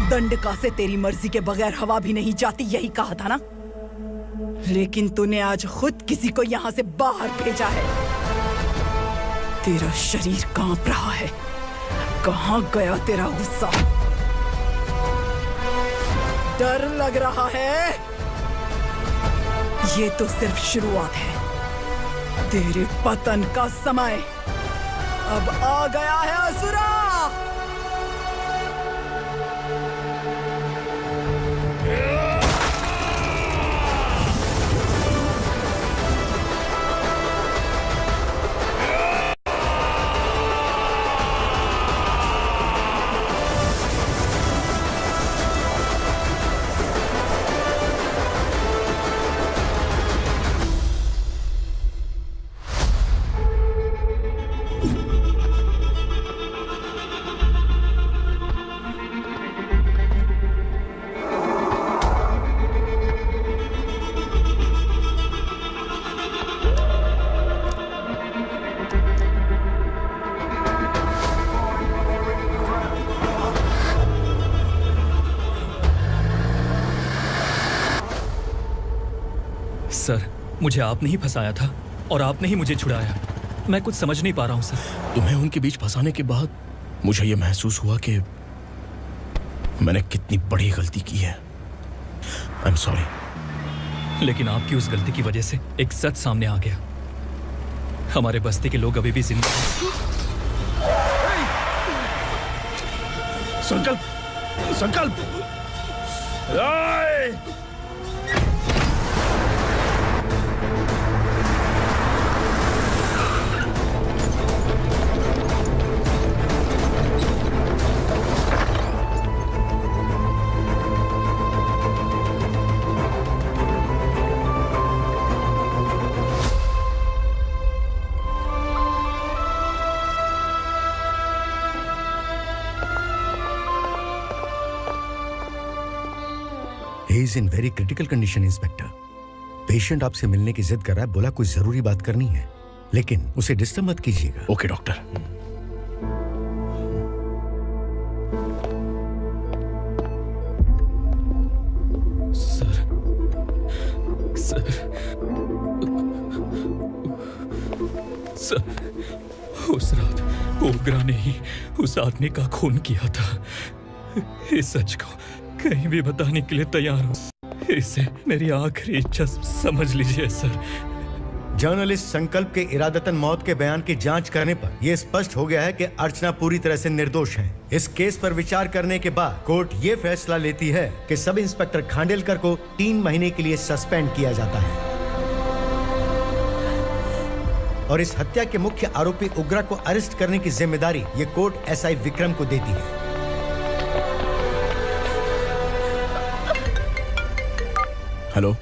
दंडका से तेरी मर्जी के बगैर हवा भी नहीं जाती, यही कहा था ना। लेकिन तूने आज खुद किसी को यहाँ से बाहर भेजा है। तेरा शरीर कांप रहा है। कहाँ गया तेरा गुस्सा? डर लग रहा है? ये तो सिर्फ शुरुआत है। तेरे पतन का समय अब आ गया है असुरा। सर, मुझे आपने ही फंसाया था और आपने ही मुझे छुड़ाया। मैं कुछ समझ नहीं पा रहा हूँ सर। तुम्हें उनके बीच फंसाने के बाद मुझे ये महसूस हुआ कि मैंने कितनी बड़ी गलती की है। I am sorry. लेकिन आपकी उस गलती की वजह से एक सच सामने आ गया। हमारे बस्ती के लोग अभी भी जिंदा हैं। संकल्प, संकल्प। He is in very critical condition, inspector. Patient आपसे मिलने की जिद कर रहा है, बोला कुछ जरूरी बात करनी है, लेकिन उसे डिस्टर्ब मत कीजिएगा। Okay doctor. सर उस रात ओग्रा ने ही उस आदमी का खून किया था। इस सच को कहीं भी बताने के लिए तैयार हूँ। इसे मेरी आखिरी इच्छा समझ लीजिए सर। जर्नलिस्ट संकल्प के इरादतन मौत के बयान की जांच करने पर यह स्पष्ट हो गया है कि अर्चना पूरी तरह से निर्दोष है। इस केस पर विचार करने के बाद कोर्ट ये फैसला लेती है कि सब इंस्पेक्टर खांडेलकर को 3 महीने के लिए सस्पेंड किया जाता है और इस हत्या के मुख्य आरोपी उग्रा को अरेस्ट करने की जिम्मेदारी ये कोर्ट एसआई विक्रम को देती है। हेलो,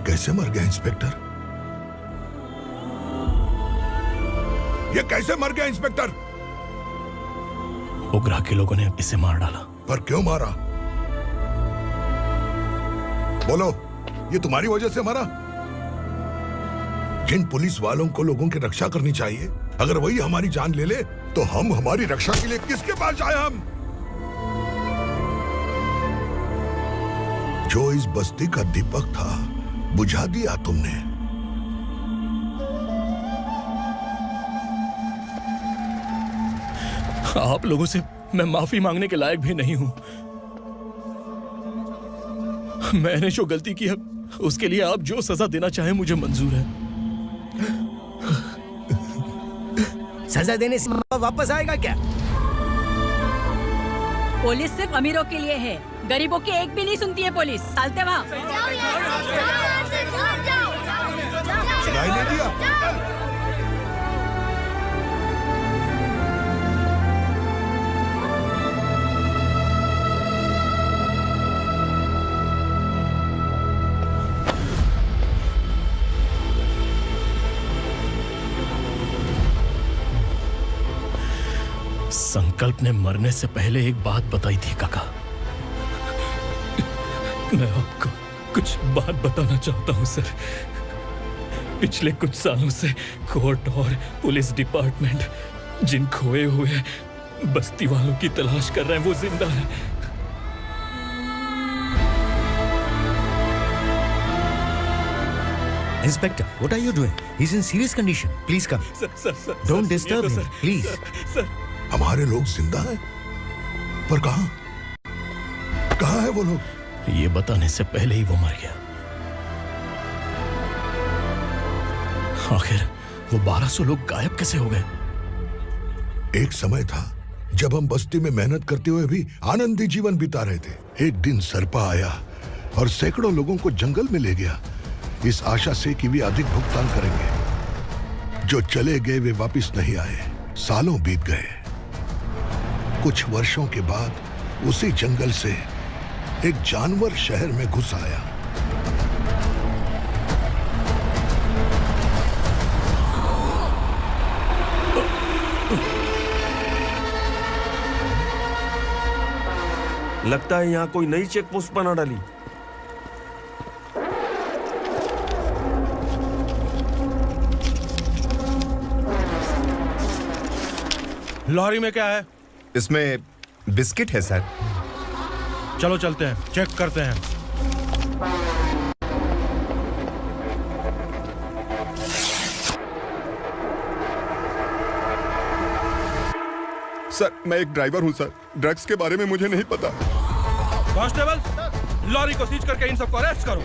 कैसे मर गया इंस्पेक्टर? ये कैसे मर गया इंस्पेक्टर? उग्रा के लोगों ने इसे मार डाला। पर क्यों मारा? बोलो, ये तुम्हारी वजह से मारा? जिन पुलिस वालों को लोगों की रक्षा करनी चाहिए, अगर वही हमारी जान ले ले तो हम हमारी रक्षा के लिए किसके पास जाए? हम जो इस बस्ती का दीपक था बुझा दिया तुमने। आप लोगों से मैं माफी मांगने के लायक भी नहीं हूं। मैंने जो गलती की है उसके लिए आप जो सजा देना चाहें मुझे मंजूर है। सजा देने से वापस आएगा क्या? पुलिस सिर्फ अमीरों के लिए है, गरीबों की एक भी नहीं सुनती है पुलिस। चलते वहाँ। सुनाई नहीं दिया? संकल्प ने मरने से पहले एक बात बताई थी काका। मैं आपको कुछ बात बताना चाहता हूं सर। पिछले कुछ सालों से कोर्ट और पुलिस डिपार्टमेंट जिन खोए हुए बस्ती वालों की तलाश कर रहे हैं वो जिंदा है। Inspector, what are you doing? He's in serious condition. Please come. Sir, Don't disturb him, please. Sir, हमारे लोग जिंदा हैं? पर कहां? कहां है वो लोग? ये बताने से पहले ही वो मर गया। आखिर वो 1200 लोग गायब कैसे हो गए? एक समय था जब हम बस्ती में मेहनत करते हुए भी आनंदी जीवन बिता रहे थे। एक दिन सरपा आया और सैकड़ों लोगों को जंगल में ले गया, इस आशा से कि वे अधिक भुगतान करेंगे। जो चले गए वे वापस नहीं आए। सालों बीत गए। कुछ वर्षों के बाद उसी जंगल से एक जानवर शहर में घुस आया। लगता है यहाँ कोई नई चेक पोस्ट बना डाली। लॉरी में क्या है? इसमें बिस्किट है सर। चलो चलते हैं, चेक करते हैं। सर, मैं एक ड्राइवर हूं सर। ड्रग्स के बारे में मुझे नहीं पता। कांस्टेबल, लॉरी को सीज करके इन सबको अरेस्ट करो।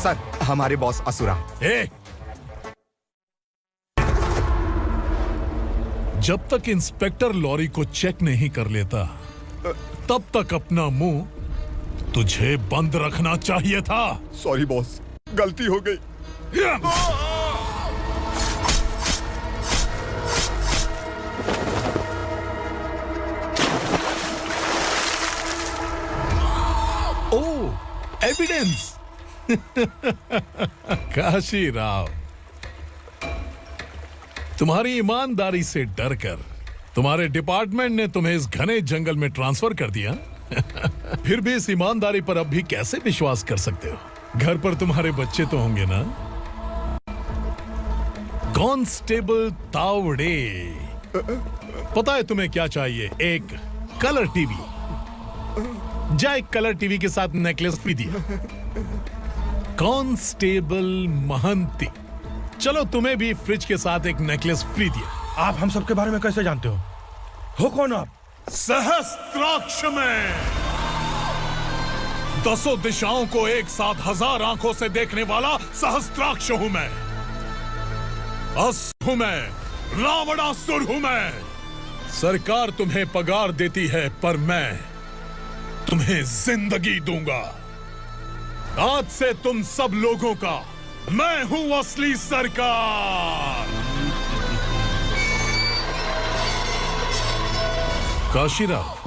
सर, हमारे बॉस असुरा। जब तक इंस्पेक्टर लॉरी को चेक नहीं कर लेता तब तक अपना मुंह तुझे बंद रखना चाहिए था। सॉरी बॉस, गलती हो गई। काशी राव, तुम्हारी ईमानदारी से डरकर तुम्हारे डिपार्टमेंट ने तुम्हें इस घने जंगल में ट्रांसफर कर दिया। फिर भी इस ईमानदारी पर अब भी कैसे विश्वास कर सकते हो? घर पर तुम्हारे बच्चे तो होंगे ना? कांस्टेबल तावड़े, पता है तुम्हें क्या चाहिए? एक कलर टीवी। जा एक कलर टीवी के साथ नेकलेस भी दिया। कांस्टेबल महंती, चलो तुम्हें भी फ्रिज के साथ एक नेकलेस फ्री दिया। आप हम सबके बारे में कैसे जानते हो कौन आप? सहस्त्राक्ष में 10 दिशाओं को एक साथ 1000 आंखों से देखने वाला सहस्त्राक्ष हूं मैं। असुर हूं मैं, रावणासुर हूं मैं। सरकार तुम्हें पगार देती है पर मैं तुम्हें जिंदगी दूंगा। आज से तुम सब लोगों का मैं हूं असली सरकार। काशीराव,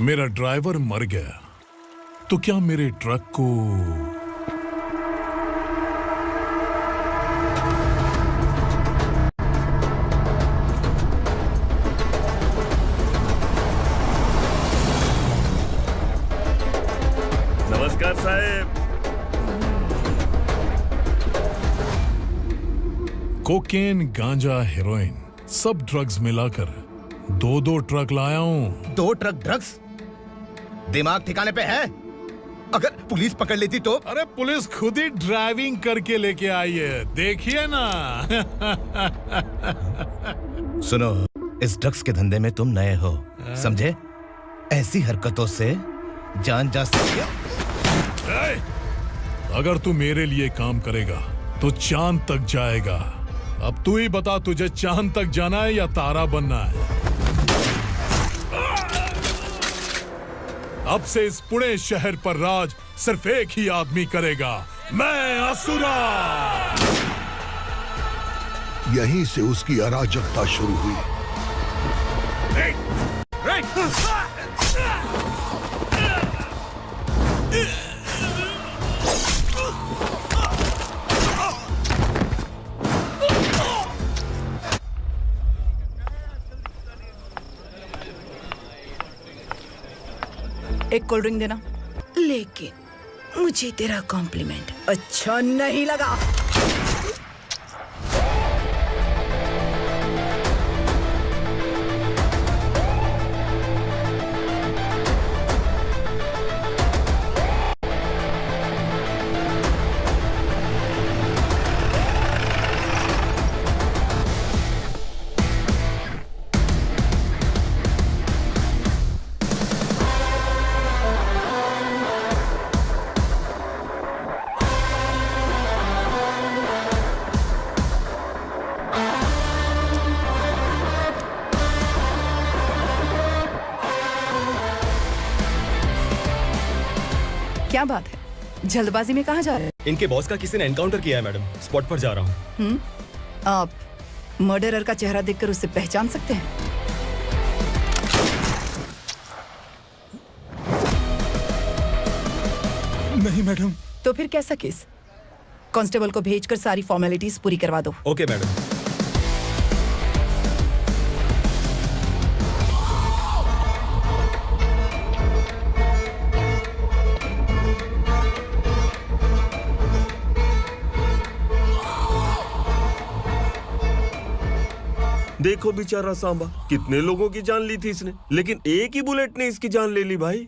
मेरा ड्राइवर मर गया तो क्या मेरे ट्रक को नमस्कार साहब। कोकेन, गांजा, हेरोइन सब ड्रग्स मिलाकर 2 ट्रक लाया हूं। 2 ट्रक ड्रग्स? दिमाग ठिकाने पे है? अगर पुलिस पकड़ लेती तो? अरे पुलिस खुद ही ड्राइविंग करके लेके आई है, देखिए ना। सुनो, इस ड्रग्स के धंधे में तुम नए हो, समझे? ऐसी हरकतों से जान जा सकती है। अगर तू मेरे लिए काम करेगा तो चांद तक जाएगा। अब तू ही बता, तुझे चांद तक जाना है या तारा बनना है? अब से इस पुणे शहर पर राज सिर्फ एक ही आदमी करेगा, मैं असुरा। यहीं से उसकी अराजकता शुरू हुई। एक कोल्ड ड्रिंक देना। लेकिन मुझे तेरा कॉम्प्लीमेंट अच्छा नहीं लगा। क्या बात है, जल्दबाजी में कहाँ जा रहे हैं? इनके बॉस का किसी ने एनकाउंटर किया है मैडम, स्पॉट पर जा रहा हूँ। आप मर्डरर का चेहरा देखकर उसे पहचान सकते हैं? नहीं मैडम। तो फिर कैसा केस? कांस्टेबल को भेजकर सारी फॉर्मेलिटीज पूरी करवा दो। Okay madam. देखो बेचारा सांबा, कितने लोगों की जान ली थी इसने, लेकिन एक ही बुलेट ने इसकी जान ले ली भाई।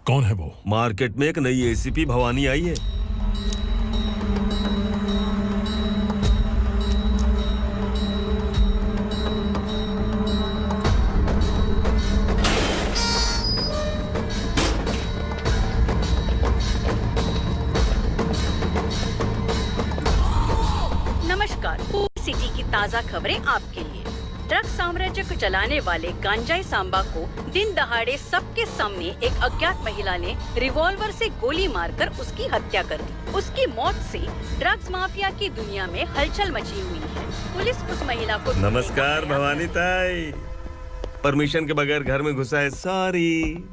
कौन है वो? मार्केट में एक नई एसीपी भवानी आई है। नमस्कार, सिटी की ताज़ा खबरें आपके लिए। ड्रग साम्राज्य को चलाने वाले गांजाई सांबा को दिन दहाड़े सबके सामने एक अज्ञात महिला ने रिवॉल्वर से गोली मारकर उसकी हत्या कर दी। उसकी मौत से ड्रग्स माफिया की दुनिया में हलचल मची हुई है। पुलिस उस महिला को नमस्कार भवानी ताई, परमिशन के बगैर घर में घुसा है, सॉरी।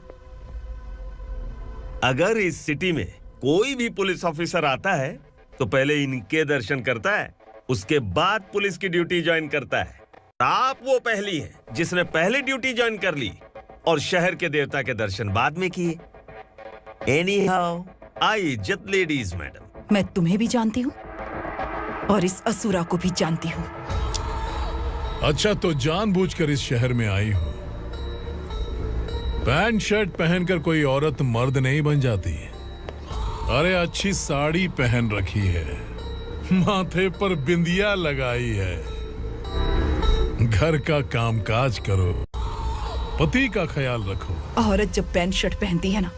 अगर इस सिटी में कोई भी पुलिस ऑफिसर आता है तो पहले इनके दर्शन करता है, उसके बाद पुलिस की ड्यूटी ज्वाइन करता है। आप वो पहली हैं जिसने पहले ड्यूटी ज्वाइन कर ली और शहर के देवता के दर्शन बाद में किए। एनीहाउ, आई इज्जत लेडीज मैडम। मैं तुम्हें भी जानती हूँ और इस असुरा को भी जानती हूँ। अच्छा, तो जानबूझकर इस शहर में आई हो। पैंट शर्ट पहनकर कोई औरत मर्द नहीं बन जाती। अरे अच्छी साड़ी पहन रखी है, माथे पर बिंदिया लगाई है, घर का कामकाज करो, पति का ख्याल रखो। औरत जब पैंट शर्ट पहनती है ना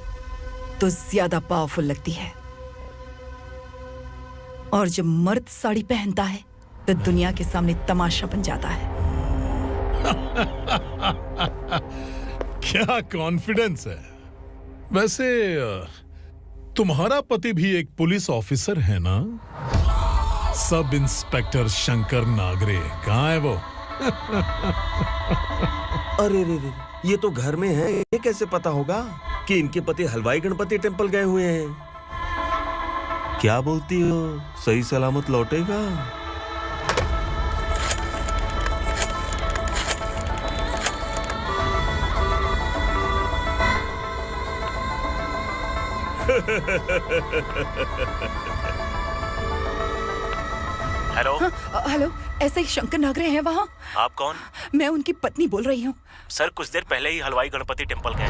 तो ज्यादा पावरफुल लगती है, और जब मर्द साड़ी पहनता है तो दुनिया के सामने तमाशा बन जाता है। क्या कॉन्फिडेंस है। वैसे तुम्हारा पति भी एक पुलिस ऑफिसर है ना? सब इंस्पेक्टर शंकर नागरे कहाँ है वो? अरे रे रे, ये तो घर में है, ये कैसे पता होगा कि इनके पति हलवाई गणपति टेम्पल गए हुए हैं? क्या बोलती हो, सही सलामत लौटेगा? हेलो। हेलो, ऐसे ही शंकर नागरे हैं वहाँ? आप कौन? मैं उनकी पत्नी बोल रही हूँ। सर कुछ देर पहले ही हलवाई गणपति टेम्पल गए।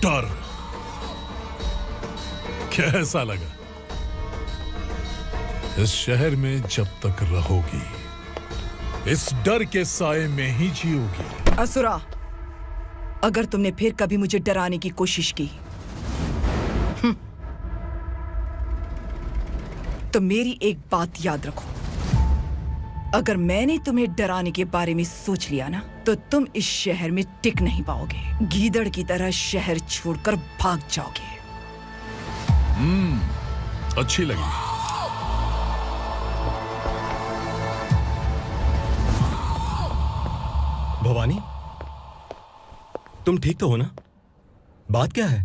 डर कैसा लगा? इस शहर में जब तक रहोगी इस डर के साए में ही जियोगी। असुरा, अगर तुमने फिर कभी मुझे डराने की कोशिश की तो मेरी एक बात याद रखो, अगर मैंने तुम्हें डराने के बारे में सोच लिया ना तो तुम इस शहर में टिक नहीं पाओगे। गीदड़ की तरह शहर छोड़कर भाग जाओगे। अच्छी लगी। भवानी, तुम ठीक तो हो ना? बात क्या है?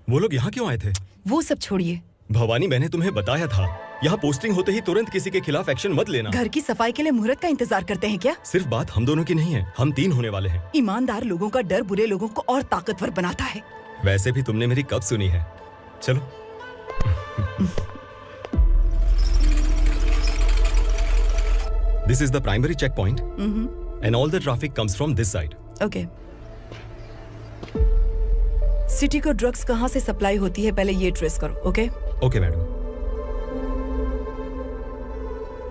वो लोग यहाँ क्यों आए थे? वो सब छोड़िए भवानी, मैंने तुम्हें बताया था यहाँ पोस्टिंग होते ही तुरंत किसी के खिलाफ एक्शन मत लेना। घर की सफाई के लिए मुहूर्त का इंतजार करते हैं क्या? सिर्फ बात हम दोनों की नहीं है, हम 3 होने वाले हैं। ईमानदार लोगों का डर बुरे लोगों को और ताकतवर बनाता है। वैसे भी तुमने मेरी कब सुनी है। चलो। This is the primary checkpoint, and all the traffic comes from this side. Okay. City को ड्रग्स कहाँ से सप्लाई होती है पहले ये ट्रेस करो, ओके? Okay madam.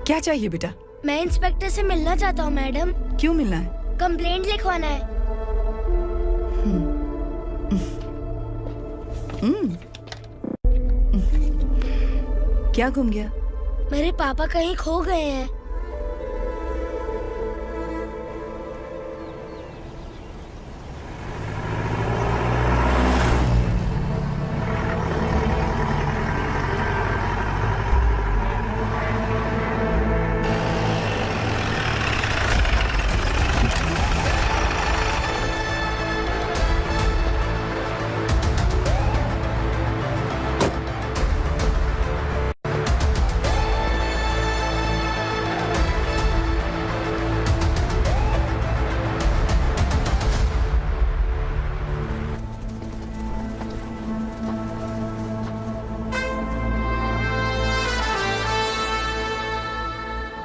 क्या चाहिए बेटा? मैं इंस्पेक्टर से मिलना चाहता हूँ मैडम। क्यों मिलना है? कंप्लेंट लिखवाना है। क्या घूम गया? मेरे पापा कहीं खो गए हैं।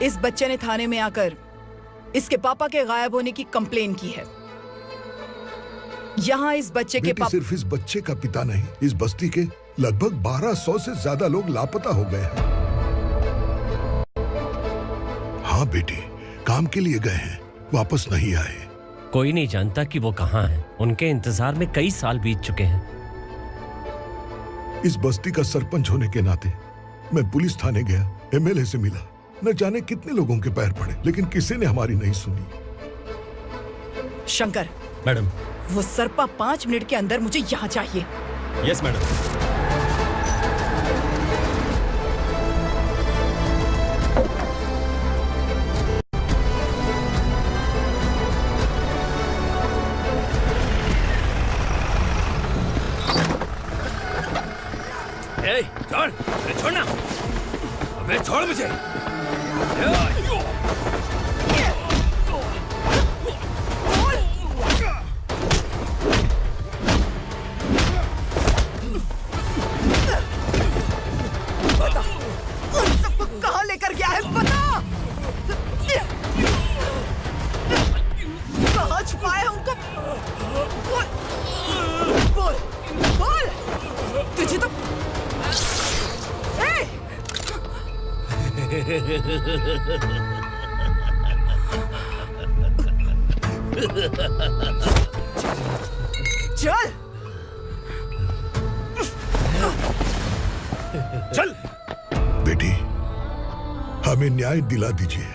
इस बच्चे ने थाने में आकर इसके पापा के गायब होने की कंप्लेन की है। यहाँ इस बच्चे के पापा सिर्फ इस बच्चे का पिता नहीं, इस बस्ती के लगभग 1200 से ज्यादा लोग लापता हो गए हैं। हाँ बेटी, काम के लिए गए हैं, वापस नहीं आए। कोई नहीं जानता कि वो कहाँ हैं। उनके इंतजार में कई साल बीत चुके हैं। इस बस्ती का सरपंच होने के नाते मैं पुलिस थाने गया, एमएलए से मिला, न जाने कितने लोगों के पैर पड़े, लेकिन किसी ने हमारी नहीं सुनी। शंकर। मैडम। वो सरपा 5 मिनट के अंदर मुझे यहाँ चाहिए। Yes madam. ए, छोड़, अरे छोड़ना, अबे छोड़ मुझे। बता, उन सबको कहाँ लेकर गया है बता। कहाँ छुपाया है उनको? बोल, बोल, बोल। तुझे तो चल चल बेटी, हमें न्याय दिला दीजिए।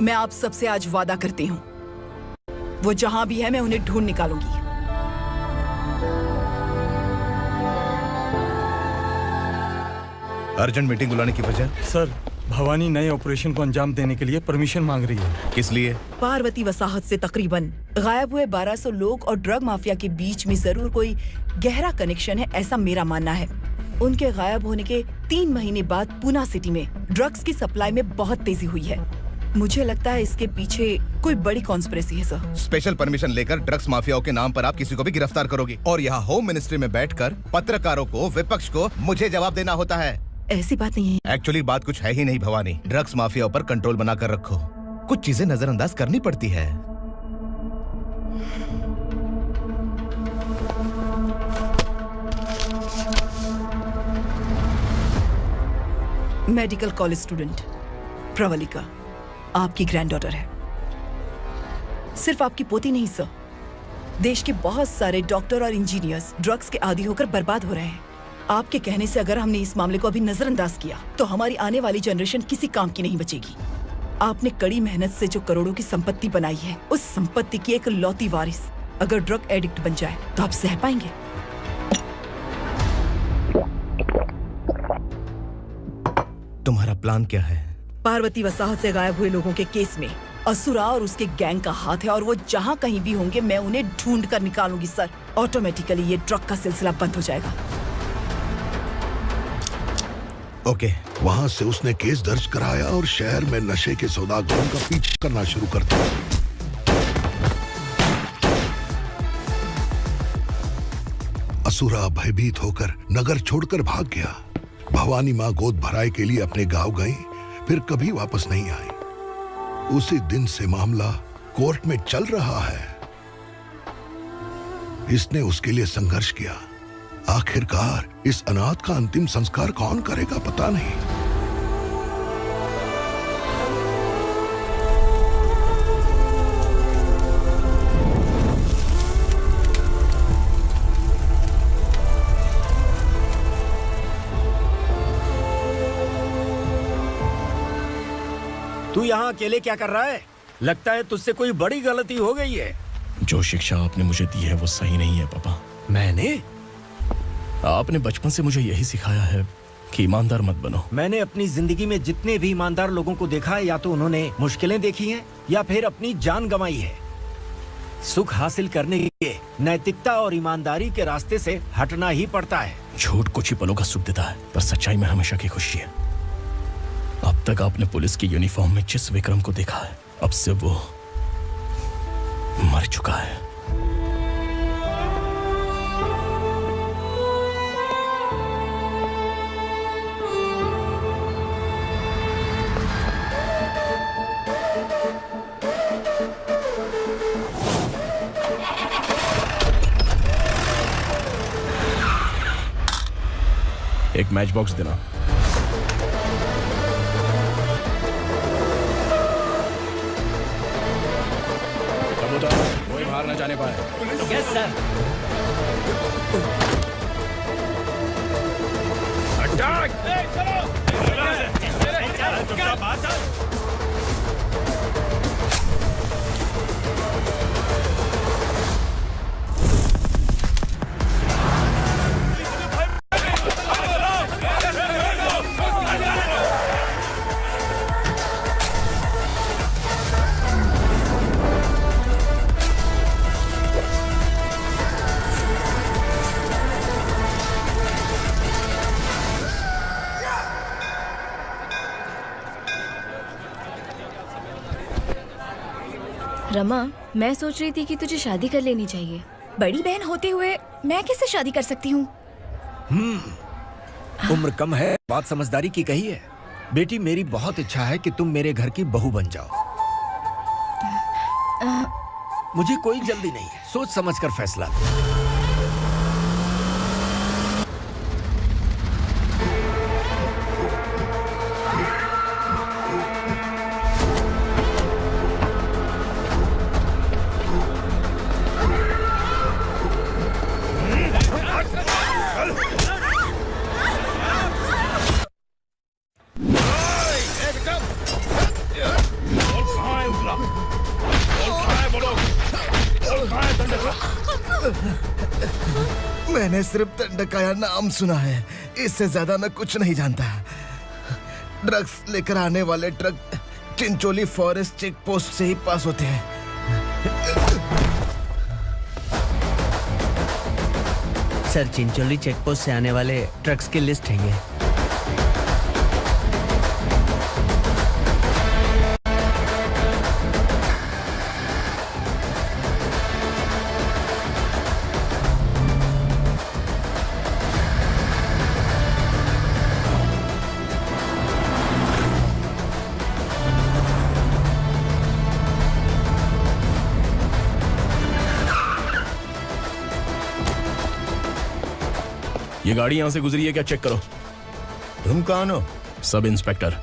मैं आप सबसे आज वादा करती हूँ, वो जहां भी है मैं उन्हें ढूंढ निकालूंगी। अर्जेंट मीटिंग बुलाने की वजह? सर, भवानी नए ऑपरेशन को अंजाम देने के लिए परमिशन मांग रही है। किस लिए? पार्वती वसाहत से तकरीबन गायब हुए 1200 लोग और ड्रग माफिया के बीच में जरूर कोई गहरा कनेक्शन है, ऐसा मेरा मानना है। उनके गायब होने के 3 महीने बाद पूना सिटी में ड्रग्स की सप्लाई में बहुत तेजी हुई है। मुझे लगता है इसके पीछे कोई बड़ी कॉन्स्पिरेसी है सर। स्पेशल परमिशन लेकर ड्रग्स माफियाओं के नाम पर आप किसी को भी गिरफ्तार करोगे और यहाँ होम मिनिस्ट्री में बैठकर पत्रकारों को, विपक्ष को मुझे जवाब देना होता है। ऐसी बात नहीं है। एक्चुअली बात कुछ है ही नहीं भवानी। ड्रग्स माफियाओं पर कंट्रोल बनाकर रखो, कुछ चीजें नजरअंदाज करनी पड़ती है। मेडिकल कॉलेज स्टूडेंट प्रवलिका आपकी ग्रैंडडॉटर है। सिर्फ आपकी पोती नहीं सर, देश के बहुत सारे डॉक्टर और इंजीनियर्स ड्रग्स के आदी होकर बर्बाद हो रहे हैं। आपके कहने से अगर हमने इस मामले को अभी नजरअंदाज किया तो हमारी आने वाली जनरेशन किसी काम की नहीं बचेगी। आपने कड़ी मेहनत से जो करोड़ों की संपत्ति बनाई है, उस संपत्ति की एक लौती वारिस अगर ड्रग एडिक्ट बन जाए तो आप सह पाएंगे? तुम्हारा प्लान क्या है? पार्वती वसाहत से गायब हुए लोगों के केस में असुरा और उसके गैंग का हाथ है और वो जहाँ कहीं भी होंगे मैं उन्हें ढूंढ कर निकालूंगी सर। ऑटोमेटिकली ये ड्रग का सिलसिला बंद हो जाएगा। ओके। वहाँ से उसने केस दर्ज कराया और शहर में नशे के सौदागरों का पीछा करना शुरू कर दिया। असुरा भयभीत होकर नगर छोड़कर भाग गया। भवानी माँ गोद भराई के लिए अपने गांव गई, फिर कभी वापस नहीं आई। उसी दिन से मामला कोर्ट में चल रहा है। इसने उसके लिए संघर्ष किया। आखिरकार इस अनाथ का अंतिम संस्कार कौन करेगा पता नहीं। तू यहाँ अकेले क्या कर रहा है? लगता है तुझसे कोई बड़ी गलती हो गई है। जो शिक्षा आपने मुझे दी है वो सही नहीं है पापा। मैंने? आपने बचपन से मुझे यही सिखाया है कि ईमानदार मत बनो। मैंने अपनी जिंदगी में जितने भी ईमानदार लोगों को देखा है, या तो उन्होंने मुश्किलें देखी हैं या फिर अपनी जान गंवाई है। सुख हासिल करने के लिए नैतिकता और ईमानदारी के रास्ते से हटना ही पड़ता है। झूठ कुछ ही पलों का सुख देता है, पर सच्चाई में हमेशा की खुशी है। अब तक आपने पुलिस की यूनिफॉर्म में जिस विक्रम को देखा है, अब से वो मर चुका है। एक मैच बॉक्स देना। कबूतर कोई बाहर न जाने पाए। Yes sir. अटैक! चलो! रमा, मैं सोच रही थी कि तुझे शादी कर लेनी चाहिए। बड़ी बहन होते हुए मैं कैसे शादी कर सकती हूँ? उम्र कम है, बात समझदारी की कही है। बेटी, मेरी बहुत इच्छा है कि तुम मेरे घर की बहू बन जाओ। मुझे कोई जल्दी नहीं है, सोच समझकर फैसला लो। मैंने सिर्फ दंडकाया नाम सुना है, इससे ज्यादा मैं कुछ नहीं जानता। ड्रग्स लेकर आने वाले truck Chincholi forest check post से ही पास होते हैं। सर, चिंचोली चेक पोस्ट से आने वाले ट्रक्स की लिस्ट है ये। ये गाड़ी यहां से गुजरी है क्या? चेक करो। तुम कौन हो? Sub inspector.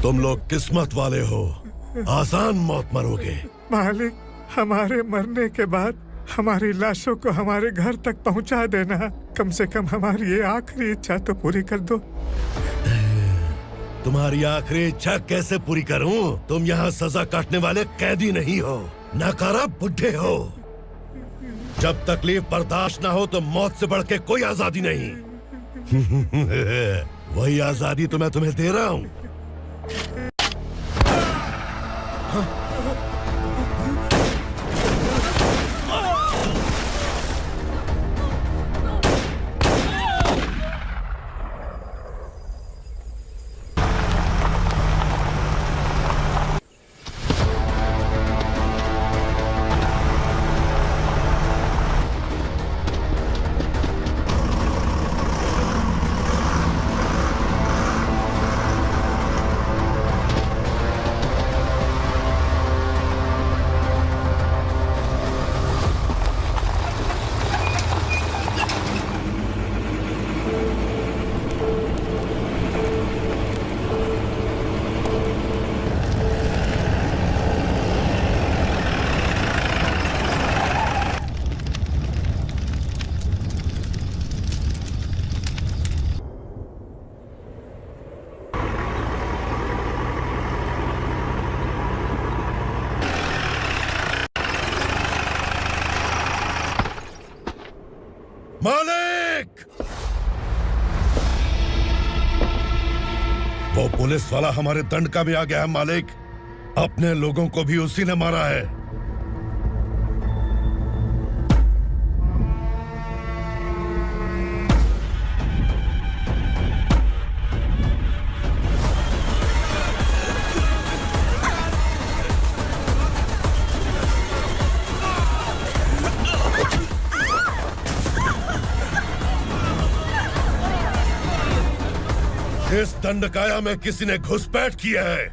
तुम लोग किस्मत वाले हो, आसान मौत मरोगे। मालिक, हमारे मरने के बाद हमारी लाशों को हमारे घर तक पहुंचा देना। कम से कम हमारी ये आखिरी इच्छा तो पूरी कर दो। तुम्हारी आखिरी इच्छा कैसे पूरी करूं? तुम यहाँ सजा काटने वाले कैदी नहीं हो, नाकारा बुड्ढे हो। जब तकलीफ बर्दाश्त ना हो तो मौत से बढ़ के कोई आजादी नहीं। वही आजादी तो मैं तुम्हें दे रहा हूँ। मालिक! वो पुलिस वाला हमारे दंड का भी आ गया है मालिक। अपने लोगों को भी उसी ने मारा है। दंडकाया में किसी ने घुसपैठ किया है।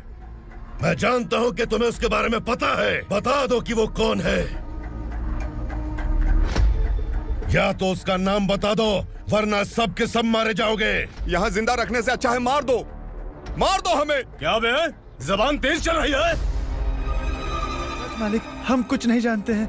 मैं जानता हूं कि तुम्हें उसके बारे में पता है। बता दो कि वो कौन है, या तो उसका नाम बता दो, वरना सब के सब मारे जाओगे। यहाँ जिंदा रखने से अच्छा है मार दो हमें। क्या बे? जबान तेज चल रही है। मालिक, हम कुछ नहीं जानते हैं।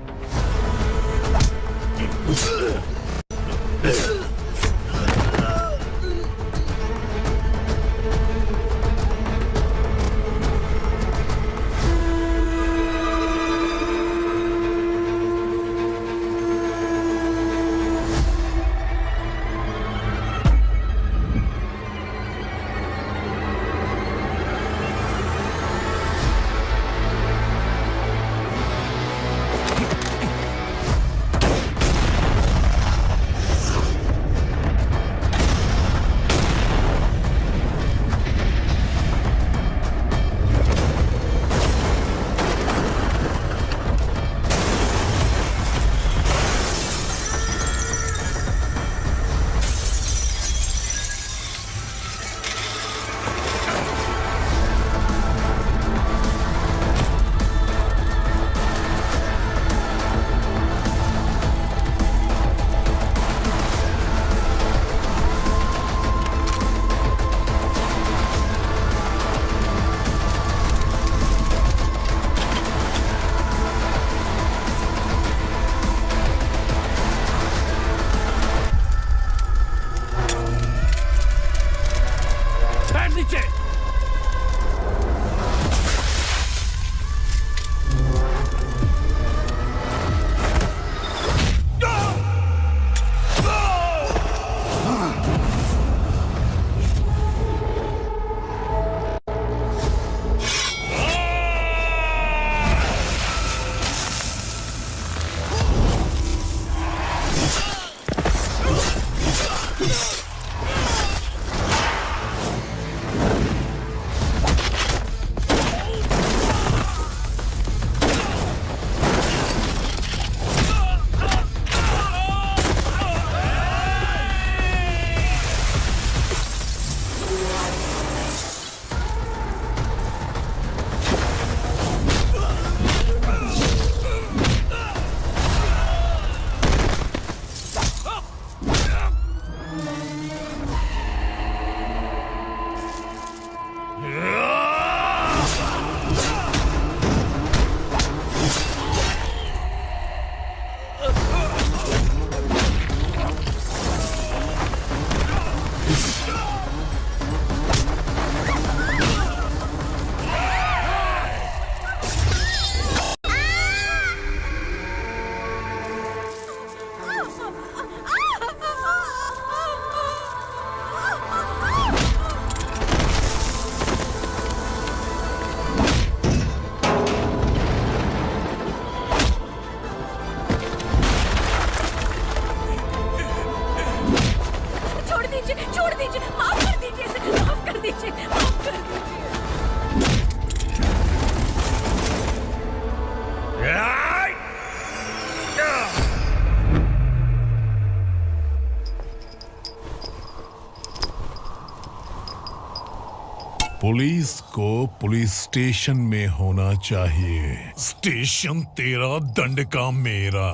पुलिस को पुलिस स्टेशन में होना चाहिए। स्टेशन तेरा, दंड का मेरा।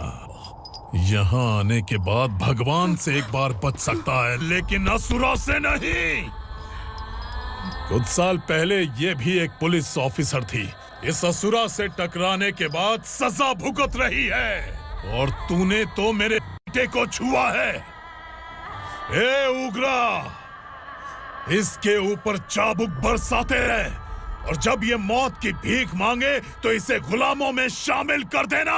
यहाँ आने के बाद भगवान से एक बार बच सकता है, लेकिन असुरा से नहीं। कुछ साल पहले ये भी एक पुलिस ऑफिसर थी। इस असुरा से टकराने के बाद सजा भुगत रही है, और तूने तो मेरे बेटे को छुआ है। ए उग्रा, इसके ऊपर चाबुक बरसाते रहे, और जब ये मौत की भीख मांगे तो इसे गुलामों में शामिल कर देना।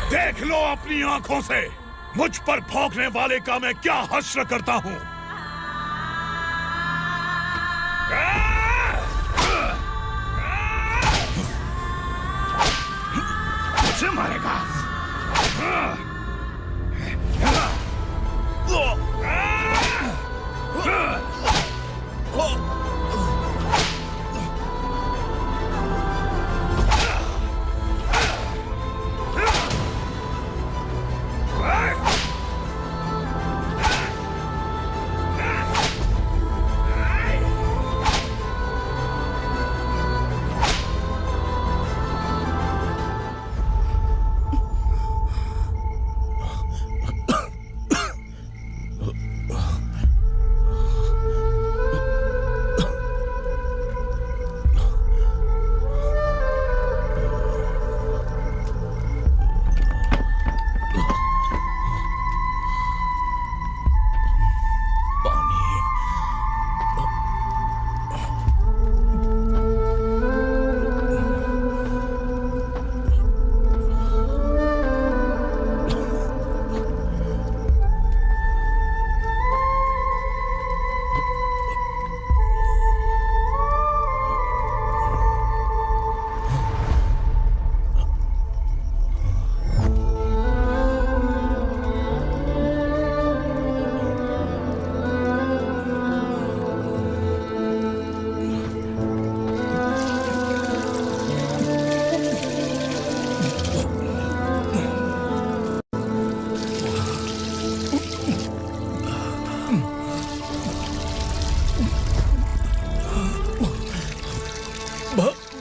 देख लो अपनी आंखों से मुझ पर भौंकने वाले का मैं क्या हश्र करता हूं। मुझे मारेगा।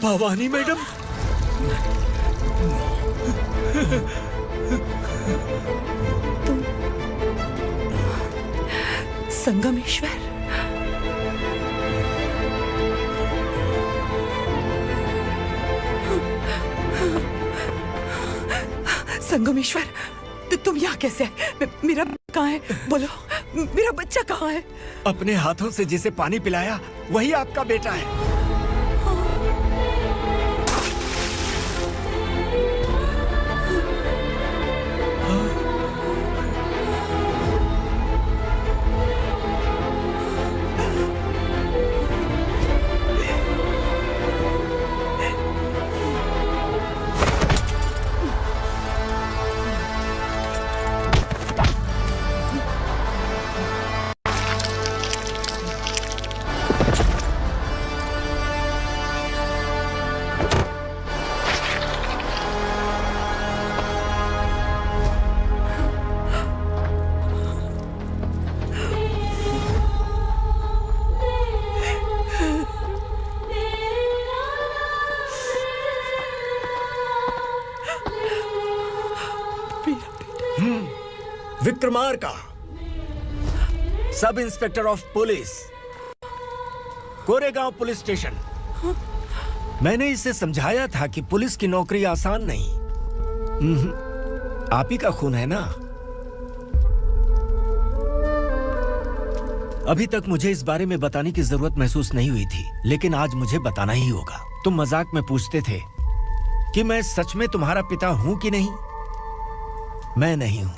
भवानी मैडम। संगमेश्वर, संगमेश्वर, तुम यहाँ कैसे आए? मेरा कहाँ है? बोलो, मेरा बच्चा कहाँ है? अपने हाथों से जिसे पानी पिलाया वही आपका बेटा है। Vikramarka, sub inspector of police, Koregaon police station. मैंने इसे समझाया था कि पुलिस की नौकरी आसान नहीं। आप ही का खून है ना। अभी तक मुझे इस बारे में बताने की जरूरत महसूस नहीं हुई थी, लेकिन आज मुझे बताना ही होगा। तुम मजाक में पूछते थे कि मैं सच में तुम्हारा पिता हूं कि नहीं। मैं नहीं हूं।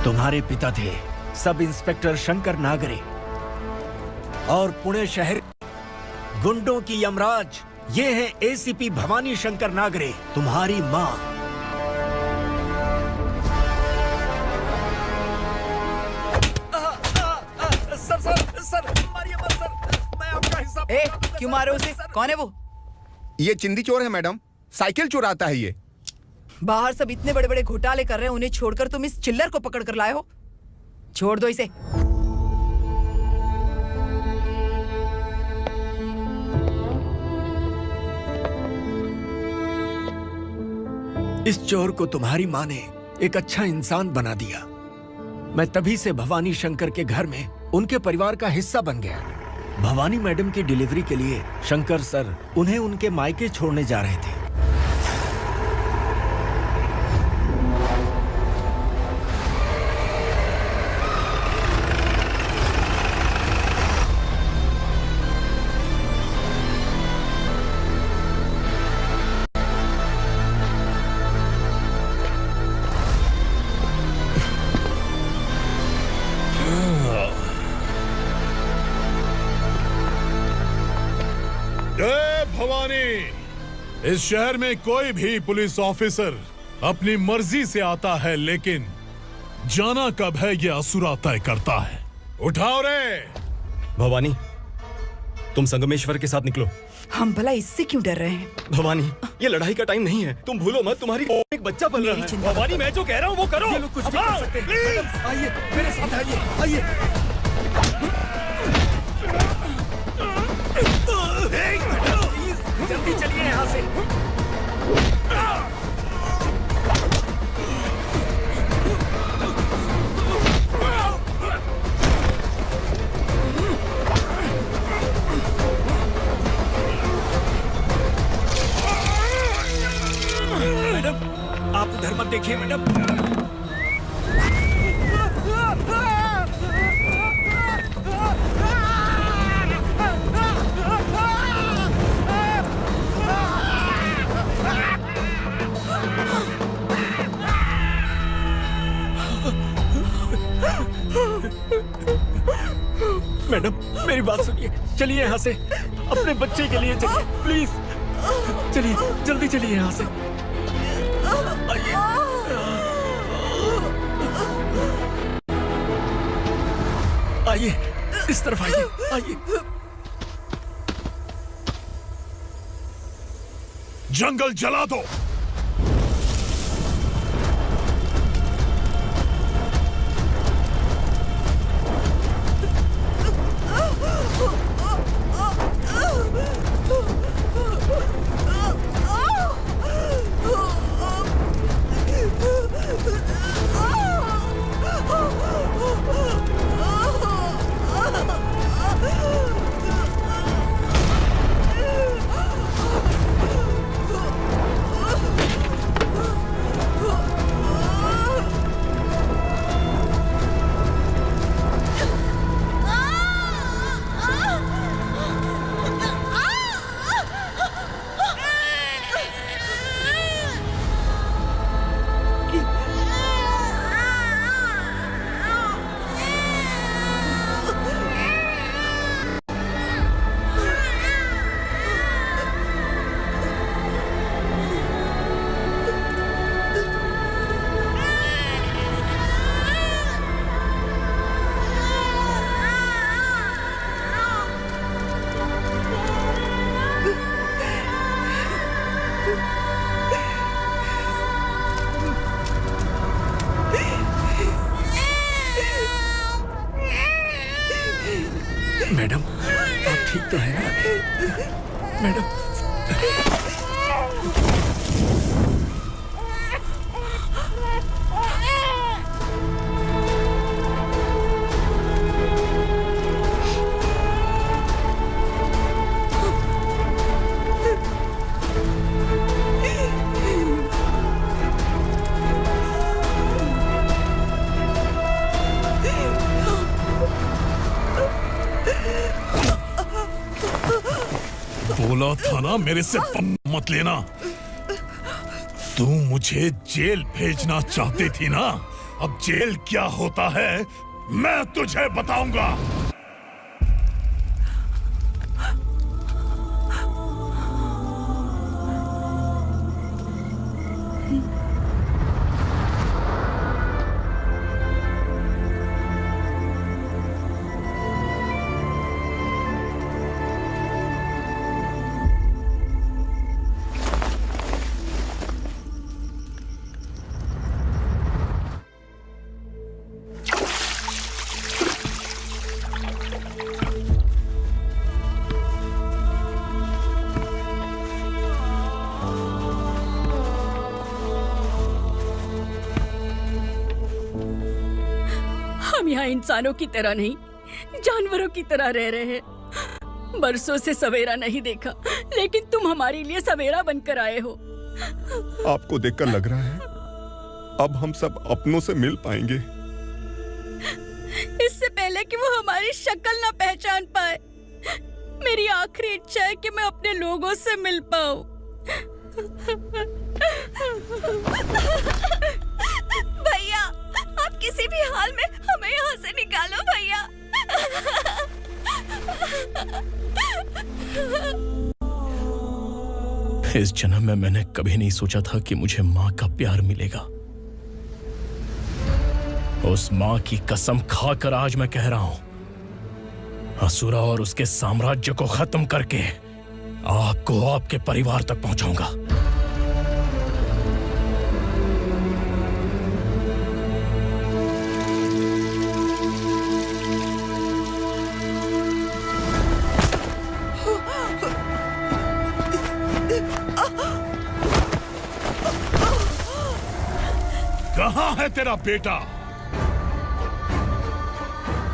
तुम्हारे पिता थे सब इंस्पेक्टर शंकर नागरे और पुणे शहर गुंडों की यमराज ये हैं एसीपी भवानी शंकर नागरे, तुम्हारी मां। सर मारिए मत सर, मैं आपका हिस्सा। क्यों मारो उसे? कौन है वो? ये चिंदी चोर है मैडम, साइकिल चुराता है ये। बाहर सब इतने बड़े बड़े घोटाले कर रहे हैं, उन्हें छोड़कर तुम इस चिल्लर को पकड़ कर लाए हो। छोड़ दो इसे। इस चोर को तुम्हारी मां ने एक अच्छा इंसान बना दिया। मैं तभी से भवानी शंकर के घर में उनके परिवार का हिस्सा बन गया। भवानी मैडम की डिलीवरी के लिए शंकर सर उन्हें उनके मायके छोड़ने जा रहे थे। इस शहर में कोई भी पुलिस ऑफिसर अपनी मर्जी से आता है, लेकिन जाना कब है ये असुरा तय करता है। उठाओ रे। भवानी, तुम संगमेश्वर के साथ निकलो। हम भला इससे क्यों डर रहे हैं? भवानी, ये लड़ाई का टाइम नहीं है। तुम भूलो मत, तुम्हारी एक बच्चा पल रहा है। भवानी, मैं जो कह रहा हूँ वो करो। ये लोग कुछ भी कर सकते हैं। आइए मेरे साथ आइए, आइए। जल्दी चलिए यहाँ से। मैडम, आप उधर मत देखिए मैडम। मैडम, मेरी बात सुनिए। चलिए यहाँ से, अपने बच्चे के लिए चलिए प्लीज। चलिए, जल्दी चलिए यहाँ से। आइए। आइए, इस तरफ आइए, आइए। जंगल जला दो। मैडम आप ठीक तो हैं? मैडम बोला था ना मेरे से पंगा मत लेना। तू मुझे जेल भेजना चाहती थी ना, अब जेल क्या होता है मैं तुझे बताऊंगा। हम यहाँ इंसानों की तरह नहीं, जानवरों की तरह रह रहे हैं। बरसों से सवेरा नहीं देखा, लेकिन तुम हमारे लिए सवेरा बनकर आए हो। आपको देखकर लग रहा है अब हम सब अपनों से मिल पाएंगे। इससे पहले कि वो हमारी शक्ल ना पहचान पाए, मेरी आखिरी इच्छा है कि मैं अपने लोगों से मिल पाऊं। भैया, आप किसी भी हाल में हमें यहाँ से निकालो भैया। इस जन्म में मैंने कभी नहीं सोचा था कि मुझे माँ का प्यार मिलेगा। उस माँ की कसम खाकर आज मैं कह रहा हूं, असुरा और उसके साम्राज्य को खत्म करके आपको आपके परिवार तक पहुंचाऊंगा। कहाँ है तेरा बेटा?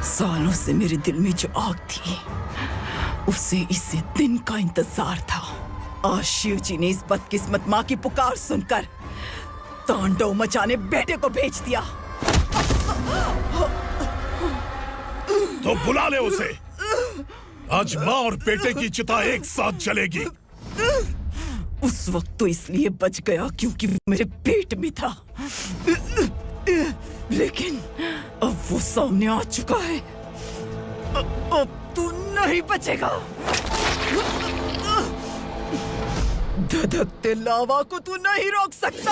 सालों से मेरे दिल में जो आग थी, उसे इसी दिन का इंतजार था। आज शिव जी ने इस बदकिस्मत माँ की पुकार सुनकर तांडव मचाने बेटे को भेज दिया। तो बुला ले उसे। आज माँ और बेटे की चिता एक साथ जलेगी। उस वक्त तो इसलिए बच गया क्योंकि वो मेरे पेट में था, लेकिन अब वो सामने आ चुका है। अब तू नहीं बचेगा। धधकते लावा को तू नहीं रोक सकता।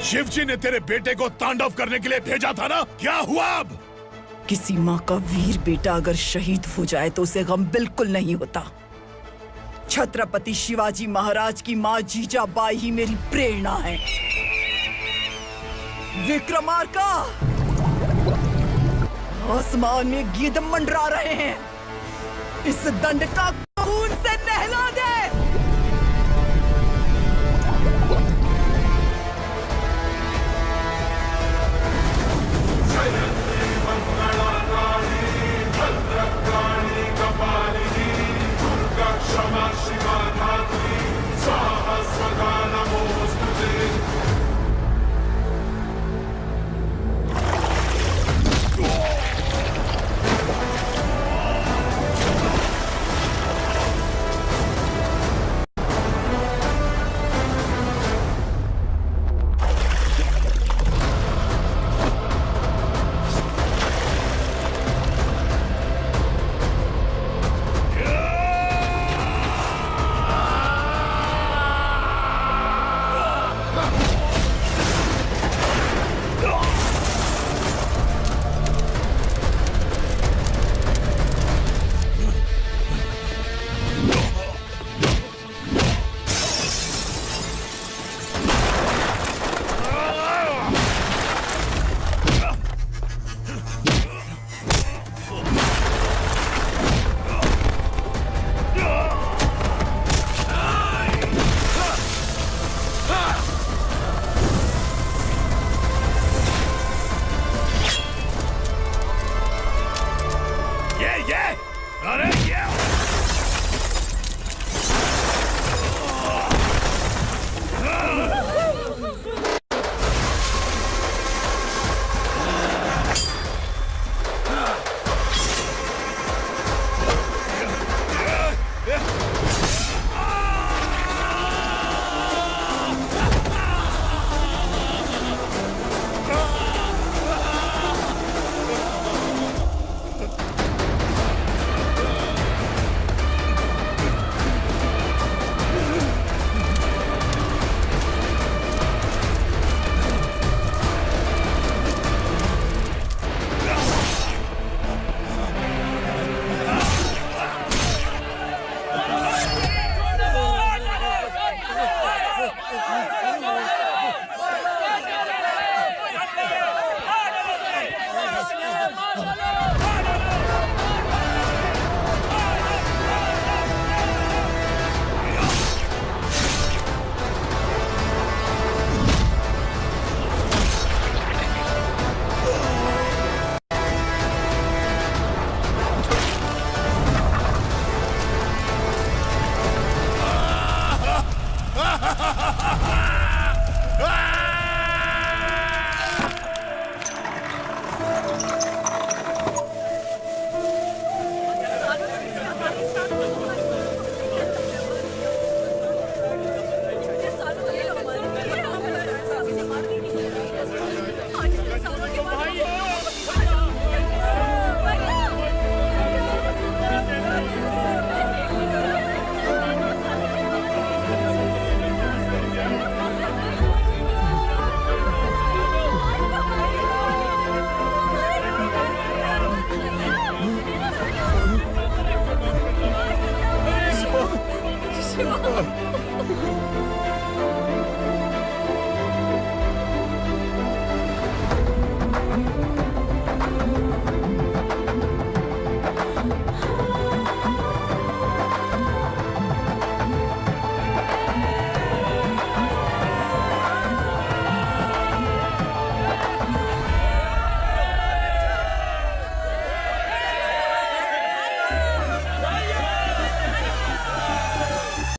शिवजी ने तेरे बेटे को तांडव करने के लिए भेजा था ना, क्या हुआ अब? किसी माँ का वीर बेटा अगर शहीद हो जाए तो उसे गम बिल्कुल नहीं होता। छत्रपति शिवाजी महाराज की माँ जीजाबाई ही मेरी प्रेरणा है। विक्रमार्का, आसमान में गिद्ध मंडरा रहे हैं, इस दंड का खून से नहला दे।